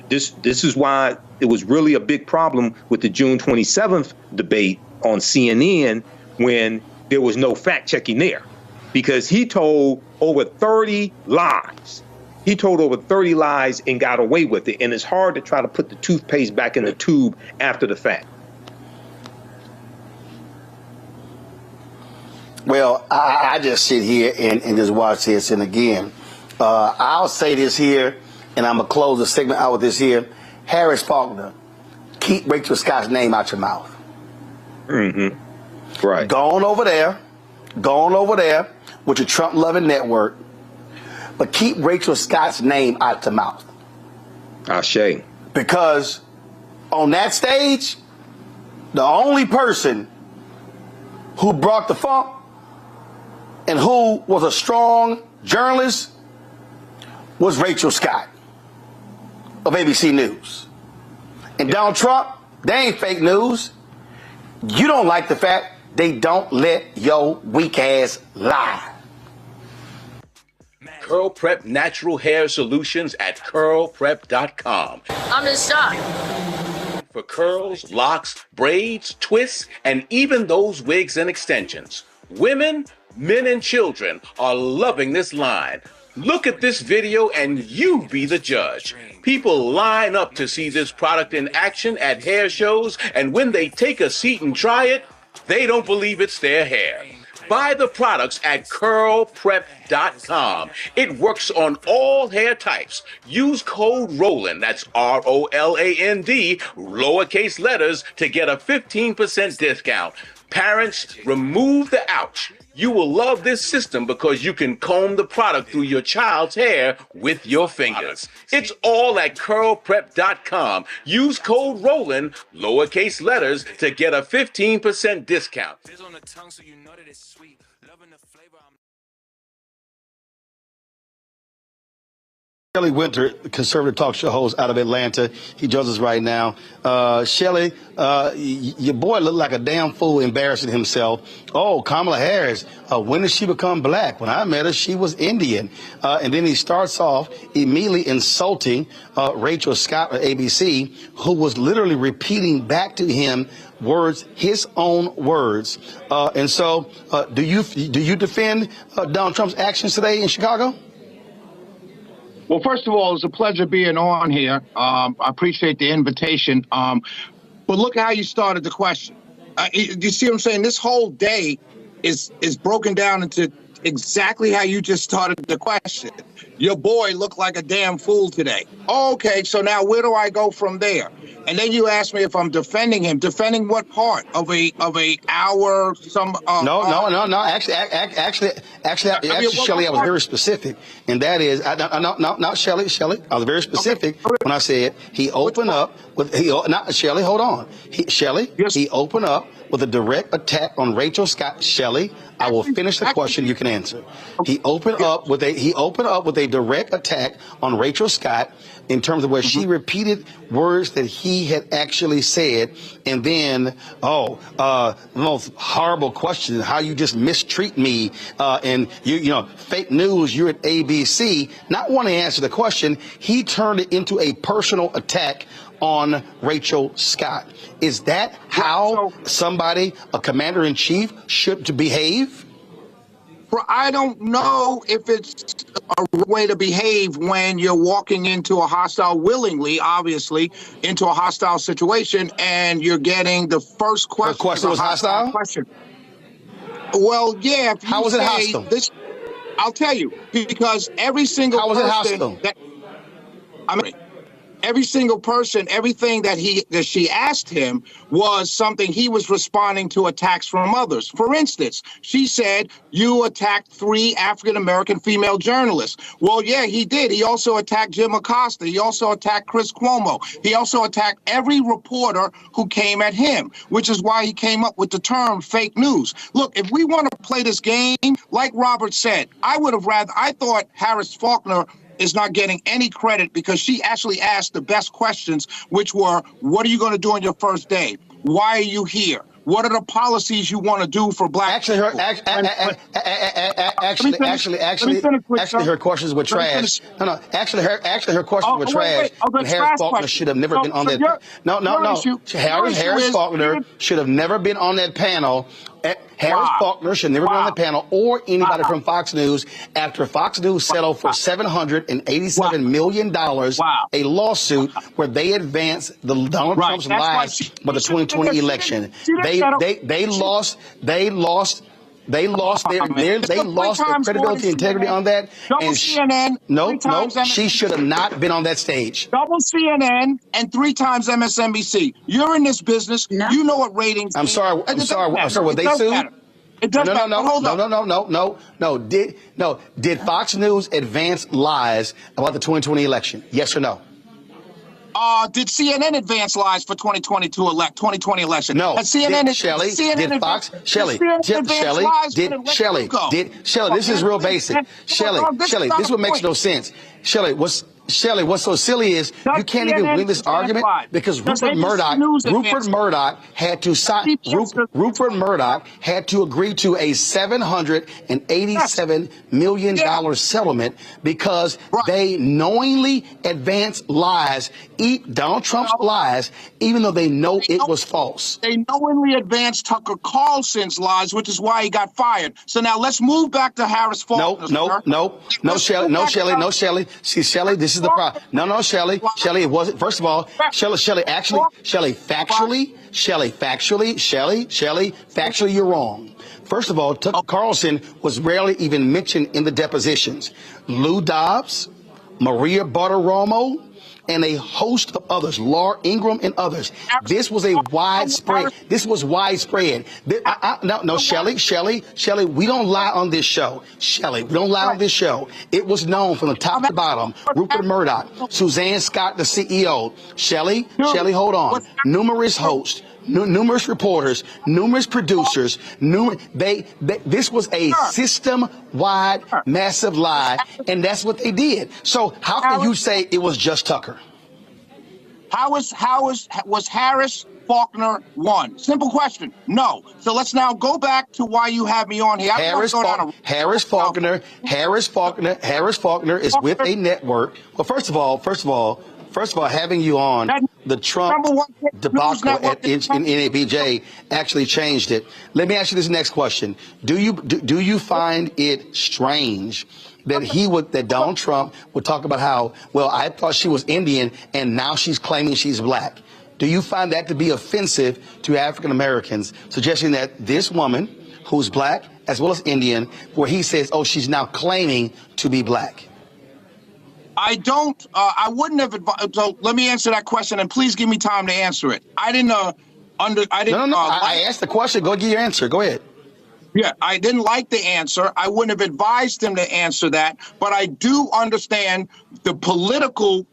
this is why it was really a big problem with the June 27th debate on CNN when there was no fact checking there, because he told over 30 lies. He told over 30 lies and got away with it, and it's hard to try to put the toothpaste back in the tube after the fact. Well, I just sit here and just watch this. And again, I'll say this here, and I'm going to close the segment out with this here. Harris Faulkner, keep Rachel Scott's name out your mouth. Mm-hmm. Right. Go on over there with your Trump-loving network, but keep Rachel Scott's name out your mouth. Ashe. Because on that stage, the only person who brought the funk and who was a strong journalist was Rachel Scott of ABC News. And Donald Trump, they ain't fake news. You don't like the fact they don't let your weak ass lie. Curl Prep Natural Hair Solutions at curlprep.com. I'm in shock. For curls, locks, braids, twists, and even those wigs and extensions. Women, men, and children are loving this line. Look at this video and you be the judge. People line up to see this product in action at hair shows, and when they take a seat and try it, they don't believe it's their hair. Buy the products at curlprep.com. It works on all hair types. Use code ROLAND, that's ROLAND, lowercase letters, to get a 15% discount. Parents, remove the ouch. You will love this system because you can comb the product through your child's hair with your fingers. It's all at curlprep.com. Use code ROLAND, lowercase letters, to get a 15% discount. Shelley Winter, conservative talk show host out of Atlanta. He joins us right now. Shelley, your boy looked like a damn fool embarrassing himself. Oh, Kamala Harris, when did she become black? When I met her, she was Indian. And then he starts off immediately insulting Rachel Scott of ABC, who was literally repeating back to him words, his own words. And so do you defend Donald Trump's actions today in Chicago? Well, first of all, it's a pleasure being on here. I appreciate the invitation. But look how you started the question. You see what I'm saying? This whole day is broken down into exactly how you just started the question. Your boy looked like a damn fool today. Okay, so now where do I go from there? And then you ask me if I'm defending him. Defending what part of a hour? Actually, Shelley, I was very specific, and that is, not Shelley. I was very specific when I said he opened up with Shelley. Hold on, he opened up with a direct attack on Rachel Scott. Shelley, I will finish the question. You can answer. He opened up with a direct attack on Rachel Scott in terms of where she repeated words that he had actually said, and then the most horrible question: how you just mistreat me, and you know, fake news. You're at ABC. Not wanting to answer the question, he turned it into a personal attack on Rachel Scott. Is that how somebody, a commander-in-chief, should behave? I don't know if it's a way to behave when you're walking into a hostile, willingly, obviously, into a hostile situation, and you're getting the first question. The question was hostile? Question. Well, yeah. If you how was it hostile? I'll tell you, because every single how was person it hostile? Every single person, everything that she asked him was something he was responding to attacks from others. For instance, she said, you attacked 3 African-American female journalists. Well, yeah, he did. He also attacked Jim Acosta. He also attacked Chris Cuomo. He also attacked every reporter who came at him, which is why he came up with the term fake news. Look, if we want to play this game, like Robert said, I thought Harris Faulkner is not getting any credit because she actually asked the best questions, which were, what are you going to do on your first day? Why are you here? What are the policies you want to do for black people? Actually, her questions were trash. Actually, her questions were trash. And Harris Faulkner should have never been on that. Harris Faulkner should have never been on that panel. Harris Faulkner should never be on the panel, or anybody from Fox News, after Fox News settled for $787 million, a lawsuit where they advanced Donald Trump's lies for the 2020 election. They lost their credibility, integrity on that. And she should have not been on that stage. Double CNN and 3 times MSNBC. You're in this business. No. You know what ratings. I'm sorry. Were they sued? It doesn't matter. No. Did Fox News advance lies about the 2020 election? Yes or no? Did CNN advance lies for 2020 election? No. CNN this is real basic. Shelley, this what makes no sense. Shelley, what's so silly is you can't even win this argument because Rupert Murdoch had to agree to a $787 million settlement because they knowingly advanced lies, Donald Trump's lies, even though they know it was false. They knowingly advanced Tucker Carlson's lies, which is why he got fired. So now let's move back to Harris Faulkner. No, Shelley. See, Shelley, this is the problem. No, Shelley, it wasn't. First of all, Shelley, factually, you're wrong. First of all, Tucker Carlson was rarely even mentioned in the depositions. Lou Dobbs, Maria Bartiromo, and a host of others, Laura Ingraham and others. This was widespread. No, Shelley, we don't lie on this show. It was known from the top to bottom. Rupert Murdoch, Suzanne Scott, the CEO. Shelley, hold on. Numerous hosts, numerous reporters, numerous producers. This was a system-wide massive lie, and that's what they did. So how can you say it was just Tucker? Was Harris Faulkner won? Simple question. No. So let's now go back to why you have me on here. Harris Faulkner is with a network. Well, first of all, having you on the Trump debacle in NABJ actually changed it. Let me ask you this next question: Do you find it strange that Donald Trump would talk about how, well, I thought she was Indian and now she's claiming she's black? Do you find that to be offensive to African Americans, suggesting that this woman, who's black as well as Indian, where he says, oh, she's now claiming to be black? I don't, I wouldn't have advised, so let me answer that question, and please give me time to answer it. I didn't, No, I asked the question. Go get your answer. Go ahead. Yeah, I didn't like the answer. I wouldn't have advised him to answer that, but I do understand the political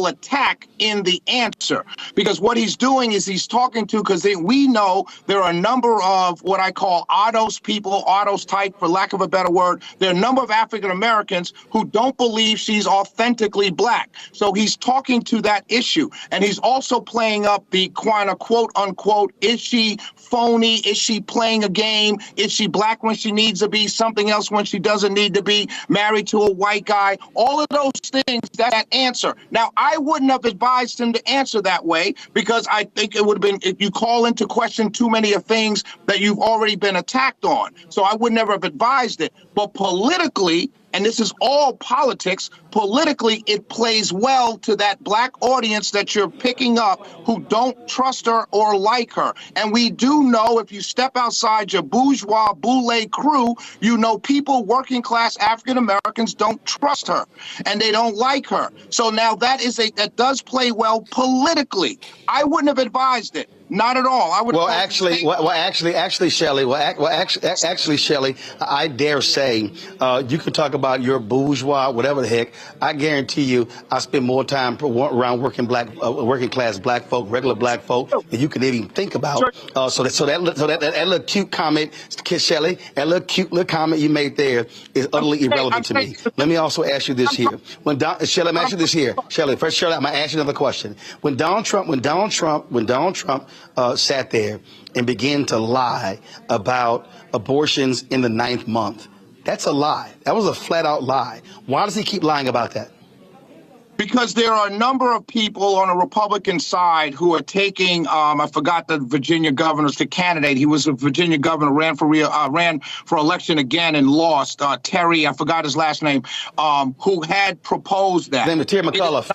attack in the answer, because what he's doing is he's talking to, because we know there are a number of what I call ADOS people, ADOS type, for lack of a better word. There are a number of African Americans who don't believe she's authentically black. So he's talking to that issue, and he's also playing up the kind of quote unquote, is she phony? Is she playing a game? Is she black when she needs to be something else when she doesn't need to be, married to a white guy? All of those things, that answer. Now, I wouldn't have advised him to answer that way, because I think it would have been, if you call into question too many of things that you've already been attacked on. So I would never have advised it. But politically, and this is all politics, politically, it plays well to that black audience that you're picking up who don't trust her or like her. And we do know, if you step outside your bourgeois boule crew, you know people, working class African Americans, don't trust her and they don't like her. So now that does play well politically. I wouldn't have advised it. Not at all. I would. Actually, Shelley. Actually, Shelley, I dare say, you can talk about your bourgeois, whatever the heck. I guarantee you, I spend more time around working class black folk, regular black folk, than you can even think about. So that little cute comment, Shelley, that little cute little comment you made there is utterly irrelevant to me. Let me also ask you this here. Shelley, I'm asking this here. Shelley, first, Shelley, I'm gonna ask you another question. When Donald Trump sat there and began to lie about abortions in the 9th month, that's a lie. That was a flat-out lie. Why does he keep lying about that? Because there are a number of people on the Republican side who are taking, I forgot the Virginia governor's candidate. He was a Virginia governor, ran for election again and lost. Terry, I forgot his last name, who had proposed that. His name is Terry McAuliffe.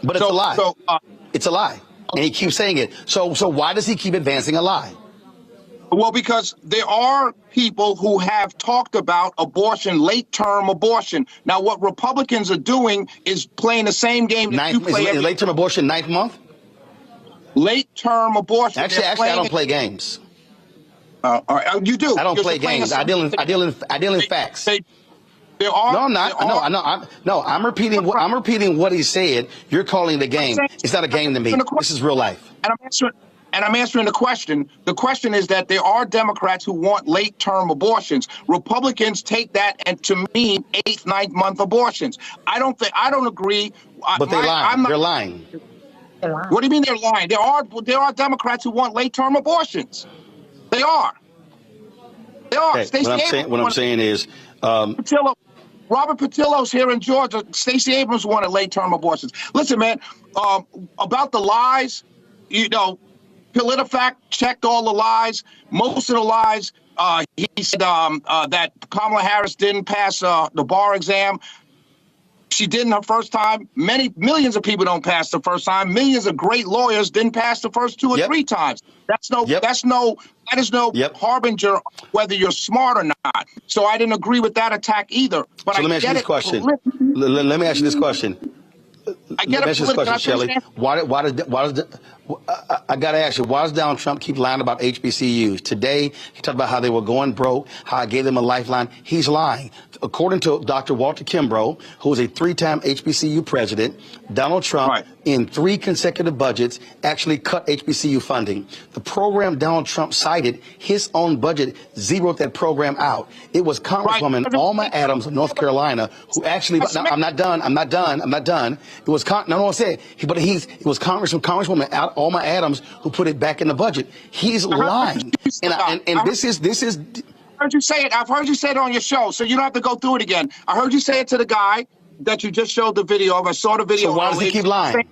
But it's a lie. It's a lie. And he keeps saying it. So why does he keep advancing a lie? Well, because there are people who have talked about abortion, late-term abortion. Now, what Republicans are doing is playing the same game that you play. Is late-term abortion 9th month? Late-term abortion. Actually, I don't play games. You do. I don't play games. I deal in facts. There are. No, I'm not. I'm repeating what he said. You're calling it a game. It's not a game to me. This is real life. And I'm answering the question. The question is that there are Democrats who want late-term abortions. Republicans take that and to mean 8th, 9th month abortions. I don't agree. But they're lying. They're lying. What do you mean they're lying? There are Democrats who want late-term abortions. They are. They are. Okay. What I'm saying is, Robert Patillo's here in Georgia. Stacey Abrams wanted late-term abortions. Listen, man, about the lies, you know, PolitiFact checked all the lies. Most of the lies, he said that Kamala Harris didn't pass the bar exam. She didn't her first time. Millions of people don't pass the first time. Millions of great lawyers didn't pass the first 2 or 3 times. That is no harbinger of whether you're smart or not. So I didn't agree with that attack either. But so let me ask you this question. Let me ask you this question. I got to ask you, why does Donald Trump keep lying about HBCUs? Today, he talked about how they were going broke, how I gave them a lifeline. He's lying. According to Dr. Walter Kimbrough, who was a 3-time HBCU president, Donald Trump, in 3 consecutive budgets, actually cut HBCU funding. The program Donald Trump cited, his own budget, zeroed that program out. It was Congresswoman Alma Adams of North Carolina who actually, I'm not done. It was, it was Congresswoman Alma Adams who put it back in the budget. He's lying. And this is. I heard you say it. I've heard you say it on your show, so you don't have to go through it again. I heard you say it to the guy that you just showed the video of. I saw the video. So why does he keep lying?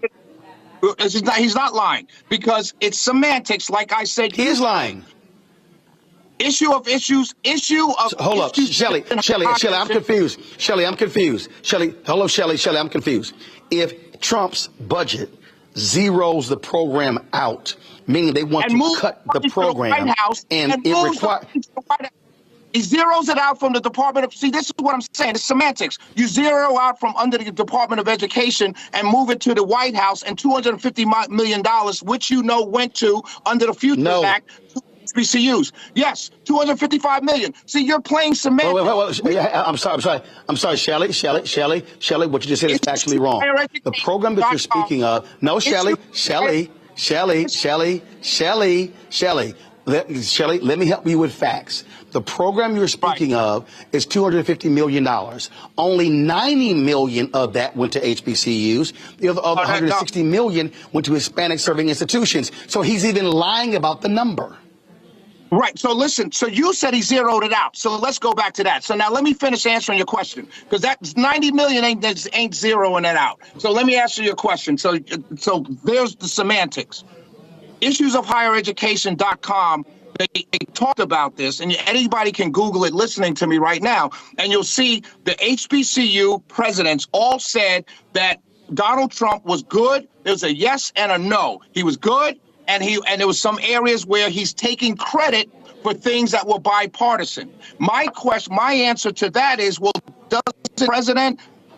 He's not lying because it's semantics. Like I said, he is lying. Issue of issues. Hold up, Shelley, I'm confused. Shelley, I'm confused. Shelley, I'm confused. If Trump's budget zeroes the program out, meaning they want to cut the program, and it requires. He zeroes it out from the Department of, see, this is what I'm saying, it's semantics. You zero out from under the Department of Education and move it to the White House, and $250 million, which you know went to, under the Futures Act, to HBCUs. Yes, $255 million. See, you're playing semantics. I'm sorry, Shelley, what you just said is factually wrong. The program that you're speaking of, no, Shelley, let me help you with facts. The program you're speaking of is $250 million. Only $90 million of that went to HBCUs. The other $160 million went to Hispanic serving institutions. So he's even lying about the number. Right. So listen, so you said he zeroed it out. So let's go back to that. So now let me finish answering your question, because that 90 million ain't zeroing it out. So let me answer your question. So there's the semantics. Issuesofhighereducation.com, they talked about this, and anybody can Google it listening to me right now, and you'll see the HBCU presidents all said that Donald Trump was good. There was a yes and a no. He was good, and there was some areas where he's taking credit for things that were bipartisan. My answer to that is, well,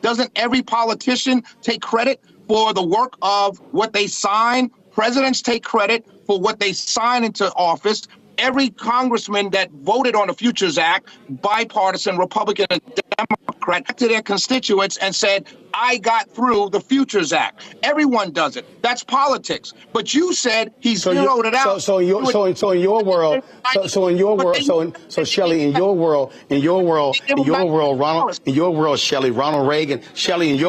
doesn't every politician take credit for the work of what they sign? Presidents take credit for what they sign into office. Every congressman that voted on the Futures Act, bipartisan, Republican and Democrat, to their constituents and said, I got through the Futures Act. Everyone does it. That's politics. But you said he zeroed it out. So in your world, Shelley, in your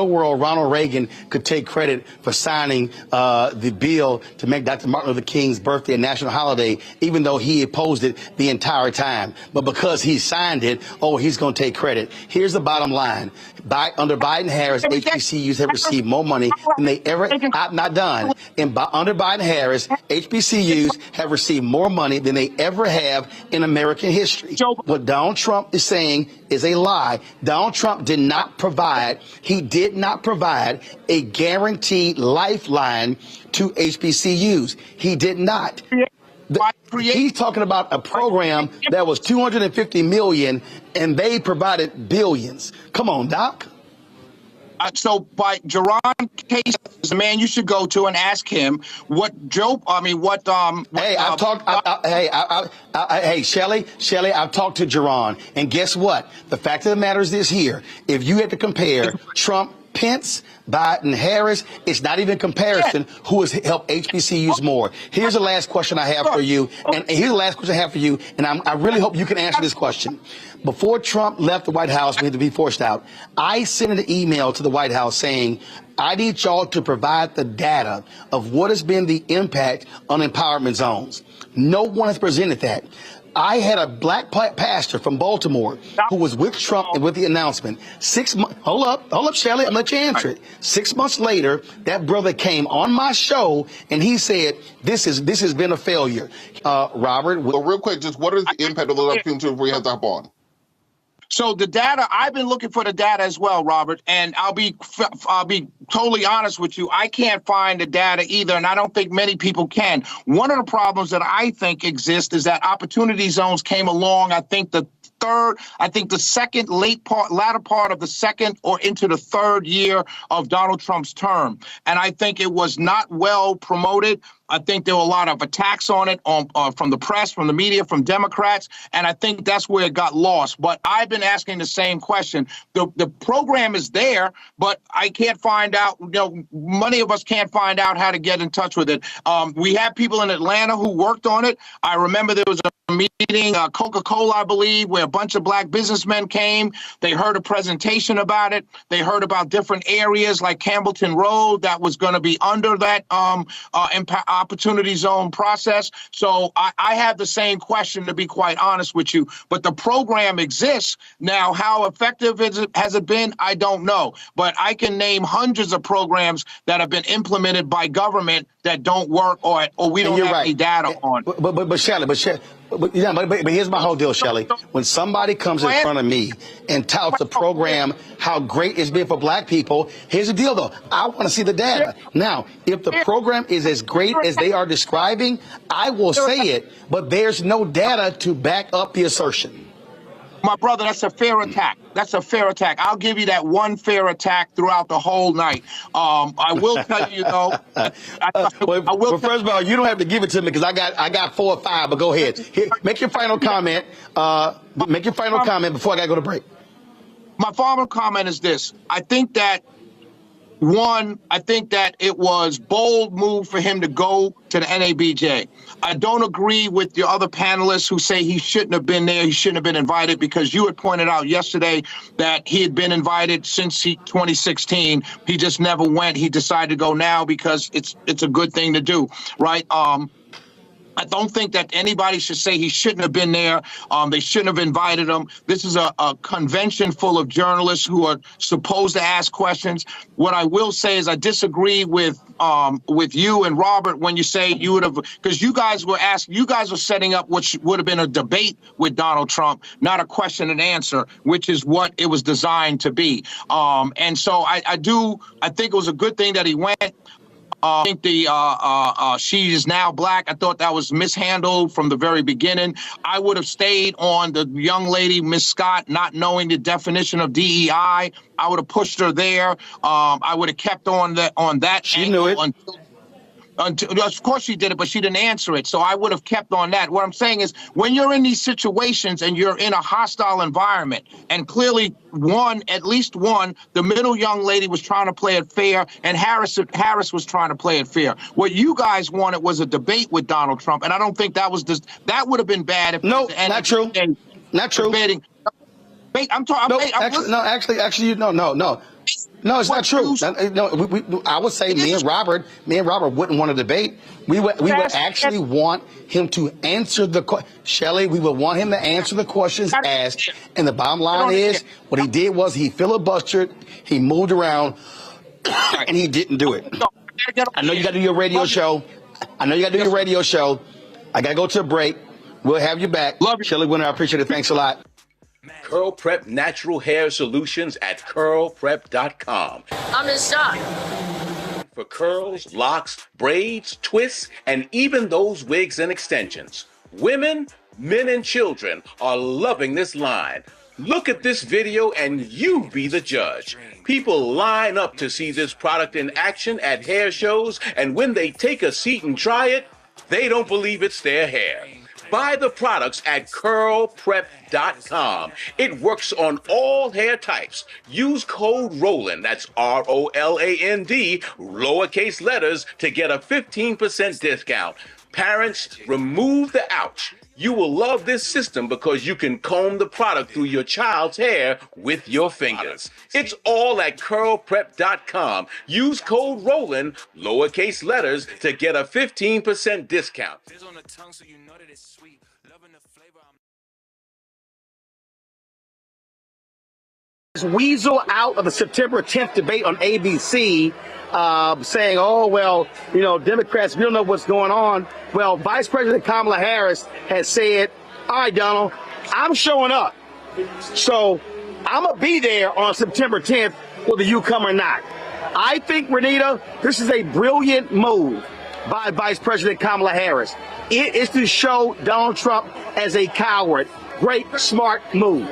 world, Ronald Reagan could take credit for signing the bill to make Dr. Martin Luther King's birthday a national holiday, even though he opposed it the entire time. But because he signed it, he's going to take credit. Here's the bottom line. Under Biden-Harris, HBCUs have received more money than they ever. I'm not done. Under Biden-Harris, HBCUs have received more money than they ever have in American history. What Donald Trump is saying is a lie. Donald Trump did not provide. He did not provide a guaranteed lifeline to HBCUs. He did not. He's talking about a program that was $250 million, and they provided billions. Come on, Doc. So by Jerron Case is the man you should go to and ask him Shelley, I've talked to Jerron, and guess what? The fact of the matter is this here. If you had to compare Trump, Pence, Biden, Harris, it's not even comparison who has helped HBCUs more. Here's the last question I have for you, and I really hope you can answer this question. Before Trump left the White House, we had to be forced out, I sent an email to the White House saying, I need y'all to provide the data of what has been the impact on empowerment zones. No one has presented that. I had a black pastor from Baltimore who was with Trump and with the announcement. 6 months. Hold up, Shelley. I'm going to let you answer it. 6 months later, that brother came on my show and he said, this has been a failure. Robert. Well, real quick, just what is the impact of those opportunities we have to hop on? So the data, I've been looking for the data as well, Robert, and I'll be totally honest with you. I can't find the data either, and I don't think many people can. One of the problems that I think exists is that opportunity zones came along, I think the latter part of the second or into the third year of Donald Trump's term. And I think it was not well promoted. I think there were a lot of attacks on it from the press, from the media, from Democrats, and I think that's where it got lost. But I've been asking the same question. The program is there, but I can't find out, many of us can't find out how to get in touch with it. We have people in Atlanta who worked on it. I remember there was a meeting, Coca-Cola, I believe, where a bunch of black businessmen came. They heard a presentation about it. They heard about different areas like Campbellton Road that was going to be under that opportunity zone process. So I have the same question, to be quite honest with you. But the program exists. Now, how effective has it been? I don't know. But I can name hundreds of programs that have been implemented by government that don't work or we don't have any data on. But Shelley, But here's my whole deal, Shelley. When somebody comes in front of me and touts a program, how great it's been for black people, here's the deal, though. I want to see the data. Now, if the program is as great as they are describing, I will say it, but there's no data to back up the assertion. My brother, that's a fair attack. That's a fair attack. I'll give you that one fair attack throughout the whole night. I will tell you, though. Well, first of all, you don't have to give it to me because I got 4 or 5. But go ahead. Here, make your final comment. Make your final comment before I got to go to break. My final comment is this. I think that it was bold move for him to go to the NABJ. I don't agree with the other panelists who say he shouldn't have been there. He shouldn't have been invited because you had pointed out yesterday that he had been invited since 2016. He just never went. He decided to go now because it's a good thing to do, right? I don't think that anybody should say he shouldn't have been there. They shouldn't have invited him. This is a convention full of journalists who are supposed to ask questions. What I will say is I disagree with you and Robert when you say you would have, because you guys were setting up what would have been a debate with Donald Trump, not a question and answer, which is what it was designed to be. And so I think it was a good thing that he went. I think she is now black. I thought that was mishandled from the very beginning. I would have stayed on the young lady, Miss Scott, not knowing the definition of DEI. I would have pushed her there. I would have kept on that. She knew it. Of course she did it, but she didn't answer it. So I would have kept on that. What I'm saying is when you're in these situations and you're in a hostile environment, and clearly at least one, the middle young lady was trying to play it fair, and Harris was trying to play it fair. What you guys wanted was a debate with Donald Trump, and I don't think that would have been bad. If no, not true. Not true. Debating. I'm talking. No, it's not true. No, I would say me and Robert wouldn't want to debate. We would actually want him to answer the question. Shelley, we would want him to answer the questions asked. And the bottom line is, what he did was he filibustered, he moved around, and he didn't do it. I know you got to do your radio show. I got to go to a break. We'll have you back. Shelley Winter, I appreciate it. Thanks a lot. Curl Prep Natural Hair Solutions at curlprep.com. I'm in shock. For curls, locks, braids, twists, and even those wigs and extensions. Women, men, and children are loving this line. Look at this video and you be the judge. People line up to see this product in action at hair shows, and when they take a seat and try it, they don't believe it's their hair. Buy the products at curlprep.com. It works on all hair types. Use code ROLAND, that's ROLAND, lowercase letters, to get a 15% discount. Parents, remove the ouch. You will love this system because you can comb the product through your child's hair with your fingers. It's all at curlprep.com. Use code ROLAND, lowercase letters, to get a 15% discount. Weasel out of the September 10th debate on ABC, saying, oh, well, Democrats, we don't know what's going on. Well, Vice President Kamala Harris has said, all right, Donald, I'm showing up. So I'm going to be there on September 10th, whether you come or not. I think, Renita, this is a brilliant move by Vice President Kamala Harris. It is to show Donald Trump as a coward. Great, smart move.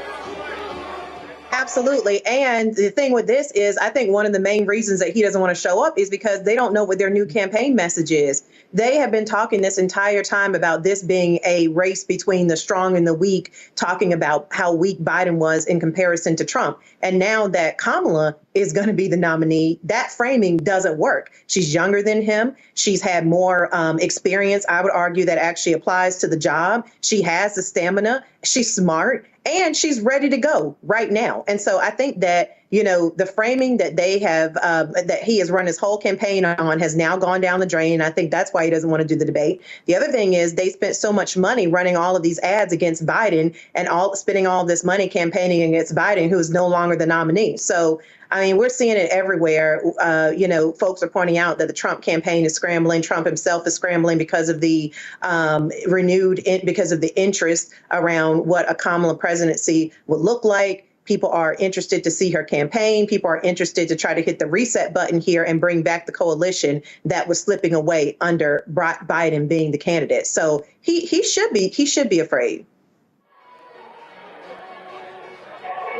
Absolutely. And the thing with this is, I think one of the main reasons that he doesn't want to show up is because they don't know what their new campaign message is. They have been talking this entire time about this being a race between the strong and the weak, talking about how weak Biden was in comparison to Trump. And now that Kamala is going to be the nominee, that framing doesn't work. She's younger than him. She's had more experience. I would argue that actually applies to the job. She has the stamina. She's smart. And she's ready to go right now. And so I think that, the framing that they have, that he has run his whole campaign on has now gone down the drain. I think that's why he doesn't want to do the debate. The other thing is they spent so much money running all of these ads against Biden and spending all this money campaigning against Biden, who is no longer the nominee. So I mean, we're seeing it everywhere. Folks are pointing out that the Trump campaign is scrambling. Trump himself is scrambling because of the because of the interest around what a Kamala presidency would look like. People are interested to see her campaign. People are interested to try to hit the reset button here and bring back the coalition that was slipping away under Biden being the candidate. So he should be afraid.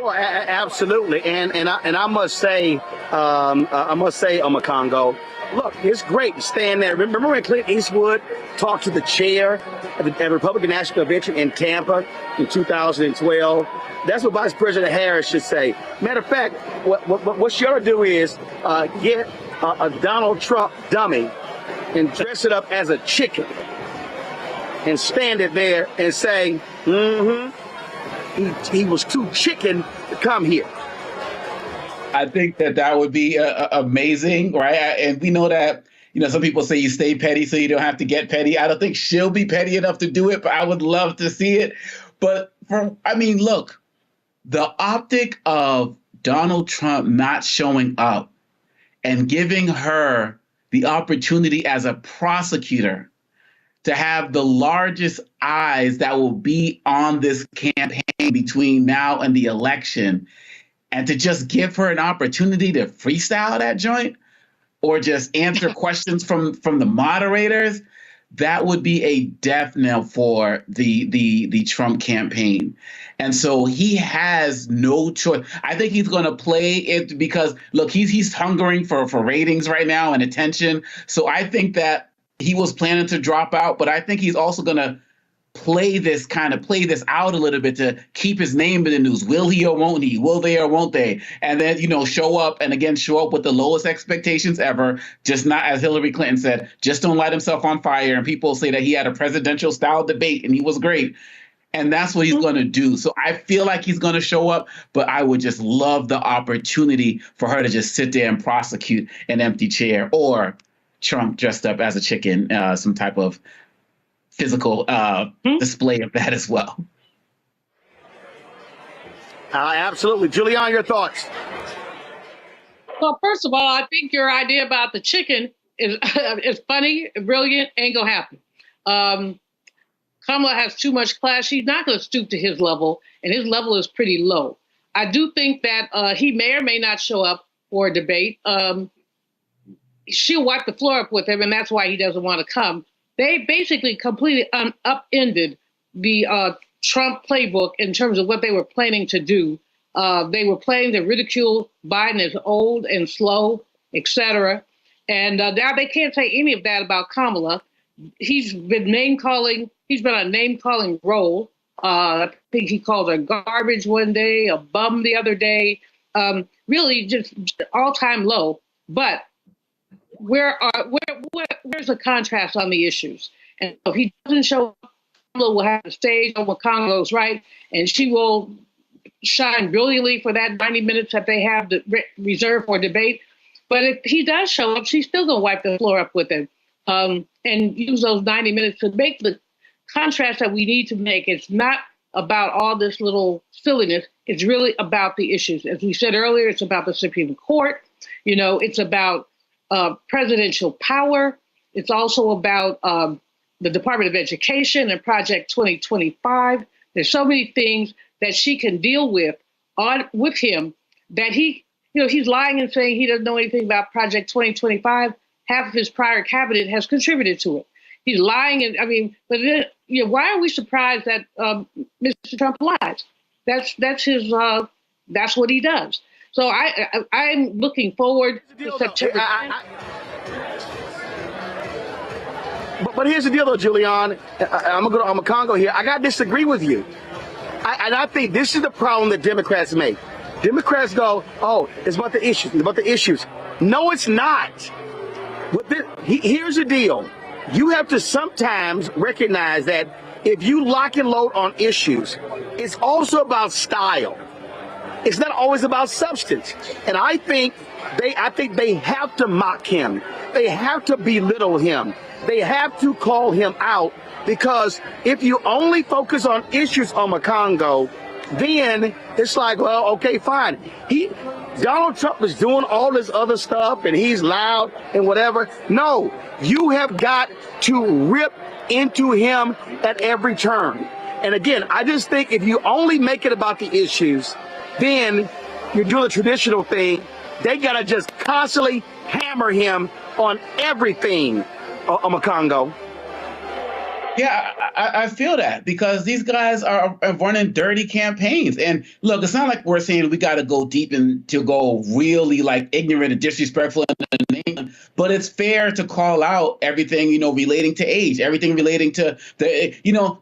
Well, absolutely, and I must say, Congo, look, it's great to stand there. Remember when Clint Eastwood talked to the chair at the Republican National Convention in Tampa in 2012? That's what Vice President Harris should say. Matter of fact, what she ought to do is get a Donald Trump dummy and dress it up as a chicken and stand it there and say, he was too chicken to come here. I think that would be amazing, right? And we know that, some people say you stay petty so you don't have to get petty. I don't think she'll be petty enough to do it, but I would love to see it. But look, the optic of Donald Trump not showing up and giving her the opportunity as a prosecutor to have the largest eyes that will be on this campaign between now and the election, and to just give her an opportunity to freestyle that joint or just answer questions from the moderators, that would be a death knell for the Trump campaign. And so he has no choice. I think he's going to play it because, look, he's hungering for ratings right now and attention. So I think that he was planning to drop out, but I think he's also going to play this out a little bit to keep his name in the news. Will he or won't he? Will they or won't they? And then, show up with the lowest expectations ever. Just not, as Hillary Clinton said, just don't light himself on fire. And people say that he had a presidential style debate and he was great. And that's what he's going to do. So I feel like he's going to show up, but I would just love the opportunity for her to just sit there and prosecute an empty chair, or Trump dressed up as a chicken, some type of physical display of that as well. Absolutely. Julian, your thoughts? Well, first of all, I think your idea about the chicken is funny, brilliant, ain't gonna happen. Kamala has too much class. She's not going to stoop to his level, and his level is pretty low. I do think that he may or may not show up for a debate. She'll wipe the floor up with him, and that's why he doesn't want to come. They basically completely upended the Trump playbook in terms of what they were planning to do. They were planning to ridicule Biden as old and slow, et cetera. And now they can't say any of that about Kamala. He's been name-calling. He's been on a name-calling roll. I think he called her garbage one day, a bum the other day. Really just all-time low. But where's the contrast on the issues? And if he doesn't show up, Kamala will have the stage on Congo's right, and she will shine brilliantly for that 90 minutes that they have reserved for debate. But if he does show up, she's still going to wipe the floor up with him and use those 90 minutes to make the contrast that we need to make. It's not about all this little silliness. It's really about the issues. As we said earlier, it's about the Supreme Court. It's about presidential power. It's also about the Department of Education and Project 2025. There's so many things that she can deal with him that he's lying and saying he doesn't know anything about Project 2025. Half of his prior cabinet has contributed to it. He's lying, why are we surprised that Mr. Trump lies? That's his. That's what he does. So I'm looking forward to September. But here's the deal, though, Julian. I'm a Congo here. I got to disagree with you. I think this is the problem that Democrats make. Democrats go, oh, it's about the issues. It's about the issues. No, it's not. Here's the deal. You have to sometimes recognize that if you lock and load on issues, it's also about style. It's not always about substance. And I think they have to mock him. They have to belittle him. They have to call him out, because if you only focus on issues on Congo, then it's like, well, okay, fine. Donald Trump is doing all this other stuff and he's loud and whatever. No, you have got to rip into him at every turn. And again, I just think if you only make it about the issues, then you're doing the traditional thing. They got to just constantly hammer him on everything, Makongo. Yeah, I feel that because these guys are running dirty campaigns. And look, it's not like we're saying we got to go deep and to go really like ignorant and disrespectful, but it's fair to call out everything, relating to age, everything relating to the,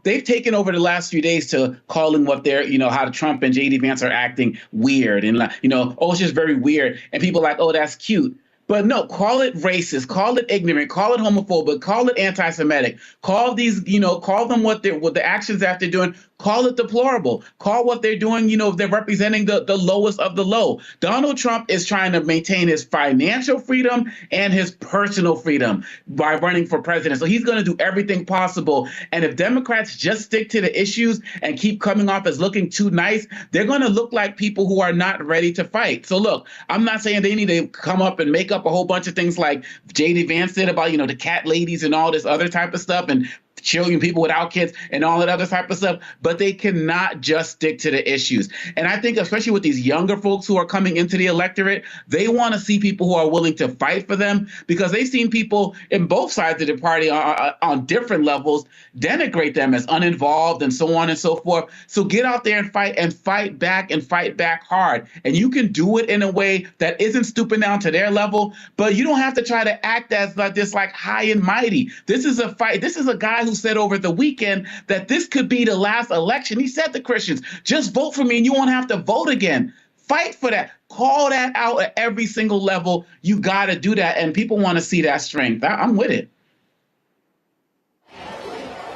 they've taken over the last few days to calling what they're, how Trump and JD Vance are acting weird and it's just very weird. And people are like, oh, that's cute. But no, call it racist, call it ignorant, call it homophobic, call it anti-Semitic, call these, call them what the actions that they're doing, call it deplorable, call what they're doing, they're representing the lowest of the low. Donald Trump is trying to maintain his financial freedom and his personal freedom by running for president. So he's going to do everything possible. And if Democrats just stick to the issues and keep coming off as looking too nice, they're going to look like people who are not ready to fight. So look, I'm not saying they need to come up and make up a whole bunch of things like J.D. Vance did about, the cat ladies and all this other type of stuff and children, people without kids and all that other type of stuff, but they cannot just stick to the issues. And I think especially with these younger folks who are coming into the electorate, they want to see people who are willing to fight for them because they've seen people in both sides of the party on different levels denigrate them as uninvolved and so on and so forth. So get out there and fight back hard. And you can do it in a way that isn't stooping down to their level, but you don't have to try to act as like this, like high and mighty. This is a fight. This is a guy who said over the weekend that this could be the last election. He said to Christians, just vote for me and you won't have to vote again. Fight for that. Call that out at every single level. You got to do that. And people want to see that strength. I'm with it.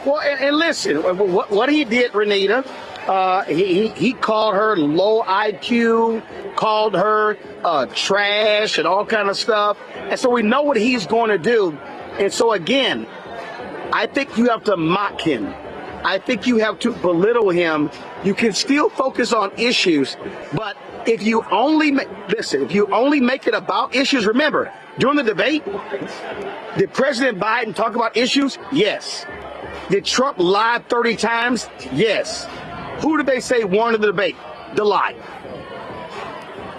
Well, and listen, what he did, Renita, he called her low IQ, called her trash and all kind of stuff. And so we know what he's going to do. And so, again, I think you have to mock him. I think you have to belittle him. You can still focus on issues, but if you only make it about issues, remember, during the debate, did President Biden talk about issues? Yes. Did Trump lie 30 times? Yes. Who did they say won the debate? The lie.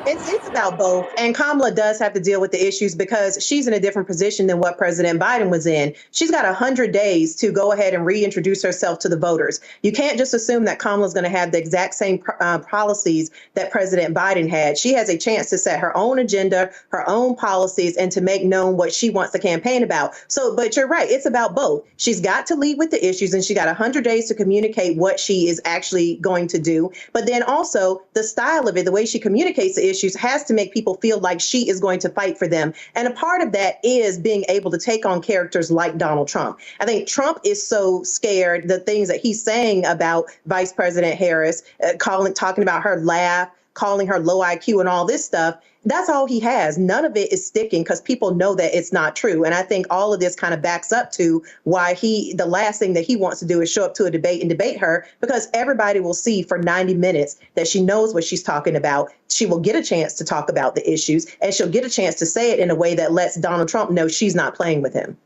It's about both. And Kamala does have to deal with the issues because she's in a different position than what President Biden was in. She's got 100 days to go ahead and reintroduce herself to the voters. You can't just assume that Kamala's going to have the exact same policies that President Biden had. She has a chance to set her own agenda, her own policies, and to make known what she wants to campaign about. So, but you're right. It's about both. She's got to lead with the issues, and she got 100 days to communicate what she is actually going to do. But then also the style of it, the way she communicates the issues has to make people feel like she is going to fight for them. And a part of that is being able to take on characters like Donald Trump. I think Trump is so scared, the things that he's saying about Vice President Harris, talking about her laugh, calling her low IQ and all this stuff. That's all he has. None of it is sticking because people know that it's not true. And I think all of this kind of backs up to why the last thing that he wants to do is show up to a debate and debate her, because everybody will see for 90 minutes that she knows what she's talking about. She will get a chance to talk about the issues, and she'll get a chance to say it in a way that lets Donald Trump know she's not playing with him.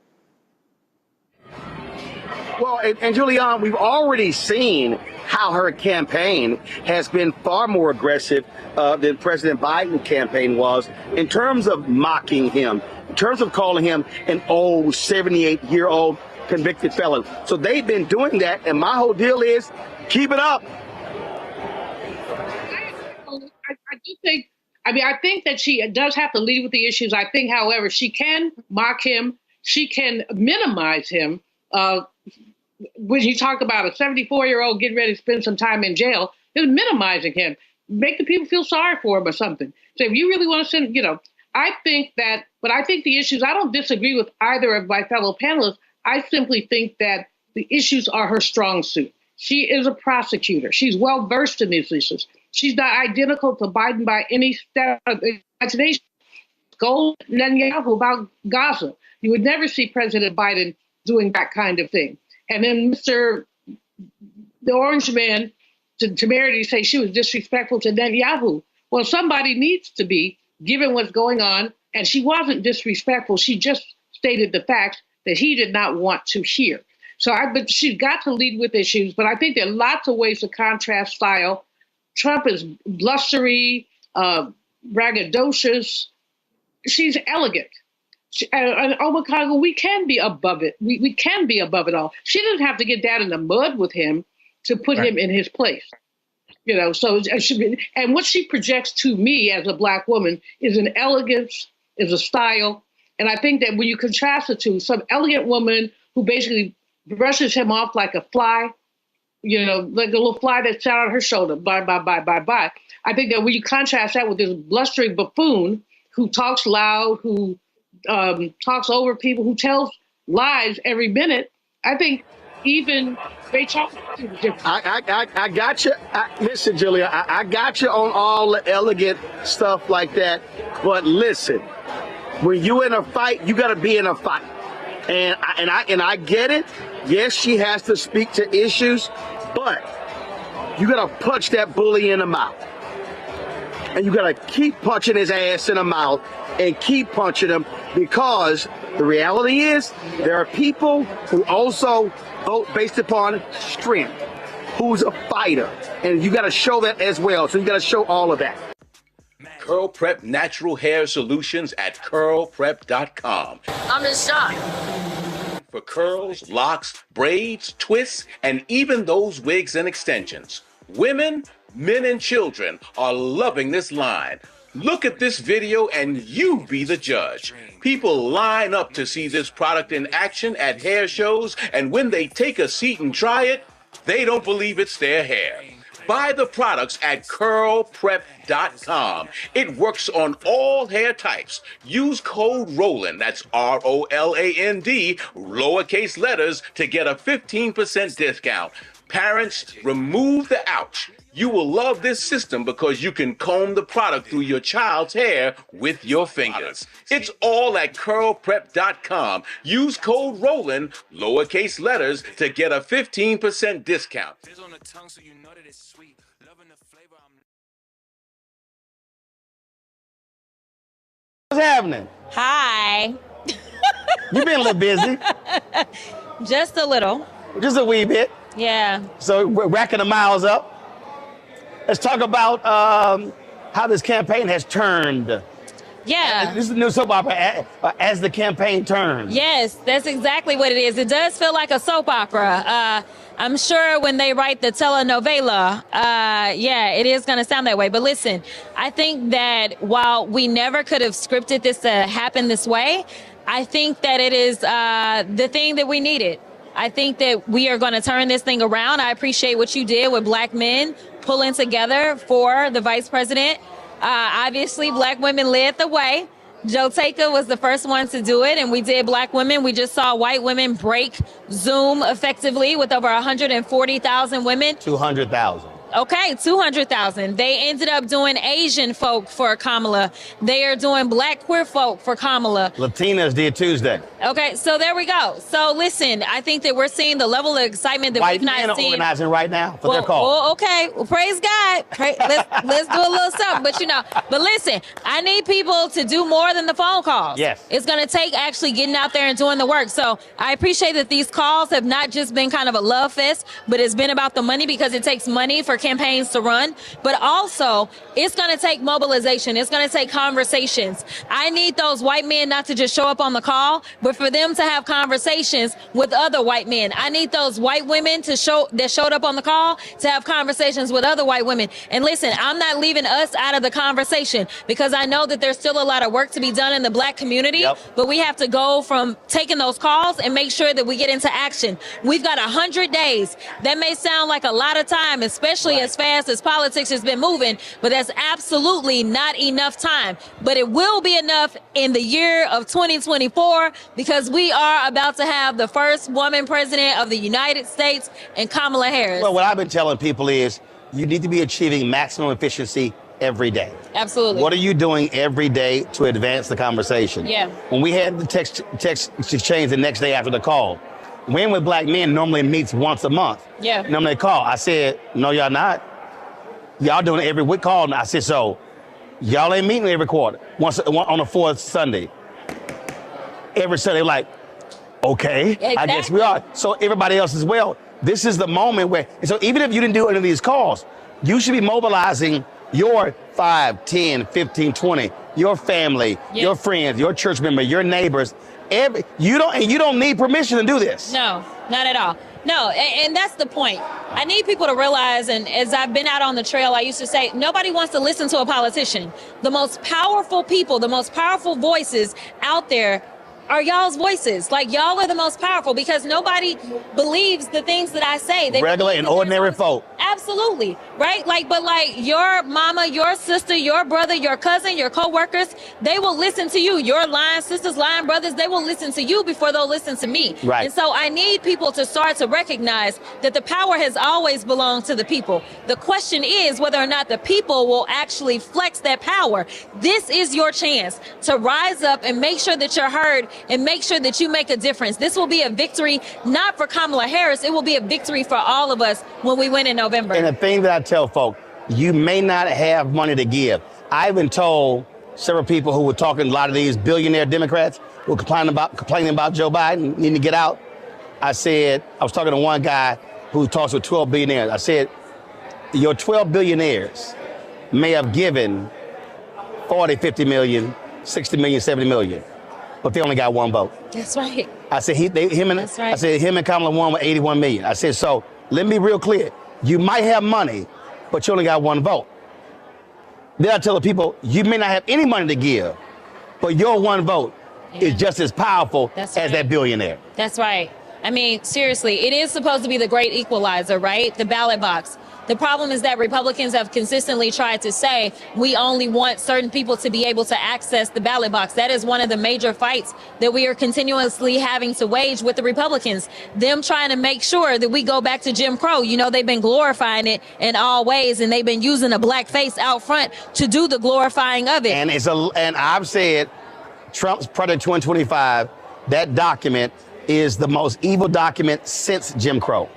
Well, and Julianne, we've already seen how her campaign has been far more aggressive than President Biden's campaign was in terms of mocking him, in terms of calling him an old 78-year-old convicted felon. So they've been doing that, and my whole deal is keep it up. I think that she does have to lead with the issues. I think, however, she can mock him. She can minimize him. When you talk about a 74-year-old getting ready to spend some time in jail, it's minimizing him. Make the people feel sorry for him or something. So if you really want to send, I think the issues, I don't disagree with either of my fellow panelists. I simply think that the issues are her strong suit. She is a prosecutor. She's well versed in these issues. She's not identical to Biden by any step of the imagination. Go Netanyahu about Gaza. You would never see President Biden doing that kind of thing. And then the Orange Man, to Temerity say she was disrespectful to Netanyahu. Well, somebody needs to be, given what's going on. And she wasn't disrespectful. She just stated the facts that he did not want to hear. So but she's got to lead with issues. But I think there are lots of ways to contrast style. Trump is blustery, braggadocious. She's elegant. And Omakago, we can be above it. We can be above it all. She doesn't have to get down in the mud with him to put him in his place. You know, so it should be, and what she projects to me as a Black woman is an elegance, is a style. And I think that when you contrast the two, some elegant woman who basically brushes him off like a fly, you know, like a little fly that's out on her shoulder, bye, bye, bye, bye, bye. I think that when you contrast that with this blustering buffoon who talks loud, who talks over people, who tells lies every minute, I think even Ray Charles is different. I got you. Listen, Julia, I got you on all the elegant stuff like that. But listen, when you in a fight, you got to be in a fight. And I get it. Yes, she has to speak to issues, but you got to punch that bully in the mouth. And you got to keep punching his ass in the mouth and keep punching him, because the reality is there are people who also vote based upon strength, who's a fighter. And you got to show that as well. So you got to show all of that. Curl Prep Natural Hair Solutions at curlprep.com. I'm in shock. For curls, locks, braids, twists, and even those wigs and extensions. Women, men, and children are loving this line. Look at this video and you be the judge. People line up to see this product in action at hair shows, and when they take a seat and try it, they don't believe it's their hair. Buy the products at curlprep.com. It works on all hair types. Use code ROLAND, that's ROLAND, lowercase letters, to get a 15% discount. Parents, remove the ouch. You will love this system because you can comb the product through your child's hair with your fingers. It's all at curlprep.com. Use code ROLAND, lowercase letters, to get a 15% discount. What's happening? Hi. You've been a little busy. Just a little. Just a wee bit. Yeah. So we're racking the miles up. Let's talk about how this campaign has turned. Yeah. This is a new soap opera, as the campaign turns. Yes, that's exactly what it is. It does feel like a soap opera. I'm sure when they write the telenovela, yeah, it is going to sound that way. But listen, I think that while we never could have scripted this to happen this way, I think that it is the thing that we needed. I think that we are going to turn this thing around. I appreciate what you did with Black men pulling together for the vice president. Obviously, Black women led the way. Joe Taker was the first one to do it, and we did Black women. We just saw white women break Zoom effectively with over 140,000 women. 200,000. Okay, 200,000. They ended up doing Asian folk for Kamala. They are doing Black queer folk for Kamala. Latinas did Tuesday. Okay, so there we go. So listen, I think that we're seeing the level of excitement that we've not seen. White men are organizing right now for their call. Oh, okay, well, praise God. Let's do a little something. But listen, I need people to do more than the phone calls. Yes. It's going to take actually getting out there and doing the work. So I appreciate that these calls have not just been kind of a love fest, but it's been about the money, because it takes money for campaigns to run. But also, it's going to take mobilization. It's going to take conversations. I need those white men not to just show up on the call, but for them to have conversations with other white men. I need those white women that showed up on the call to have conversations with other white women. And listen, I'm not leaving us out of the conversation, because I know that there's still a lot of work to be done in the Black community. Yep. But we have to go from taking those calls and make sure that we get into action. We've got 100 days. That may sound like a lot of time, especially as fast as politics has been moving, but that's absolutely not enough time. But it will be enough in the year of 2024, because we are about to have the first woman president of the United States, and Kamala Harris. Well, what I've been telling people is you need to be achieving maximum efficiency every day. Absolutely. What are you doing every day to advance the conversation? Yeah. When we had the text exchange the next day after the call, Women with Black Men normally meets once a month. Yeah. Normally they call. I said, no, y'all not. Y'all doing it every week call. And I said, so Y'all ain't meeting every quarter, once on the fourth Sunday. Every Sunday, like, okay, exactly. I guess we are. So everybody else as well. This is the moment where, so even if you didn't do any of these calls, you should be mobilizing your 5, 10, 15, 20, your family, your friends, your church member, your neighbors. You don't need permission to do this. No, not at all. No, and that's the point. I need people to realize, and as I've been out on the trail, I used to say, nobody wants to listen to a politician. The most powerful people, the most powerful voices out there are y'all's voices. Like, y'all are the most powerful because nobody believes the things that I say. They regular and ordinary folk. Absolutely, right? But your mama, your sister, your brother, your cousin, your co-workers, they will listen to you. Your lying sisters, lying brothers, they will listen to you before they'll listen to me. Right. And so I need people to start to recognize that the power has always belonged to the people. The question is whether or not the people will actually flex that power. This is your chance to rise up and make sure that you're heard and make sure that you make a difference. This will be a victory, not for Kamala Harris, it will be a victory for all of us when we win in November. And the thing that I tell folk, you may not have money to give. I've been told several people who were talking, a lot of these billionaire Democrats who were complaining about Joe Biden needing to get out. I was talking to one guy who talks with 12 billionaires. I said, your 12 billionaires may have given 40, 50 million, 60 million, 70 million. But they only got one vote. That's right. I said him and Kamala won with 81 million. I said, so let me be real clear. You might have money, but you only got one vote. Then I tell the people, you may not have any money to give, but your one vote is just as powerful as that billionaire. That's right. I mean, seriously, it is supposed to be the great equalizer, right? The ballot box. The problem is that Republicans have consistently tried to say we only want certain people to be able to access the ballot box. That is one of the major fights that we are continuously having to wage with the Republicans. Them trying to make sure that we go back to Jim Crow. You know, they've been glorifying it in all ways, and they've been using a black face out front to do the glorifying of it. And I've said Trump's Project 2025, that document is the most evil document since Jim Crow.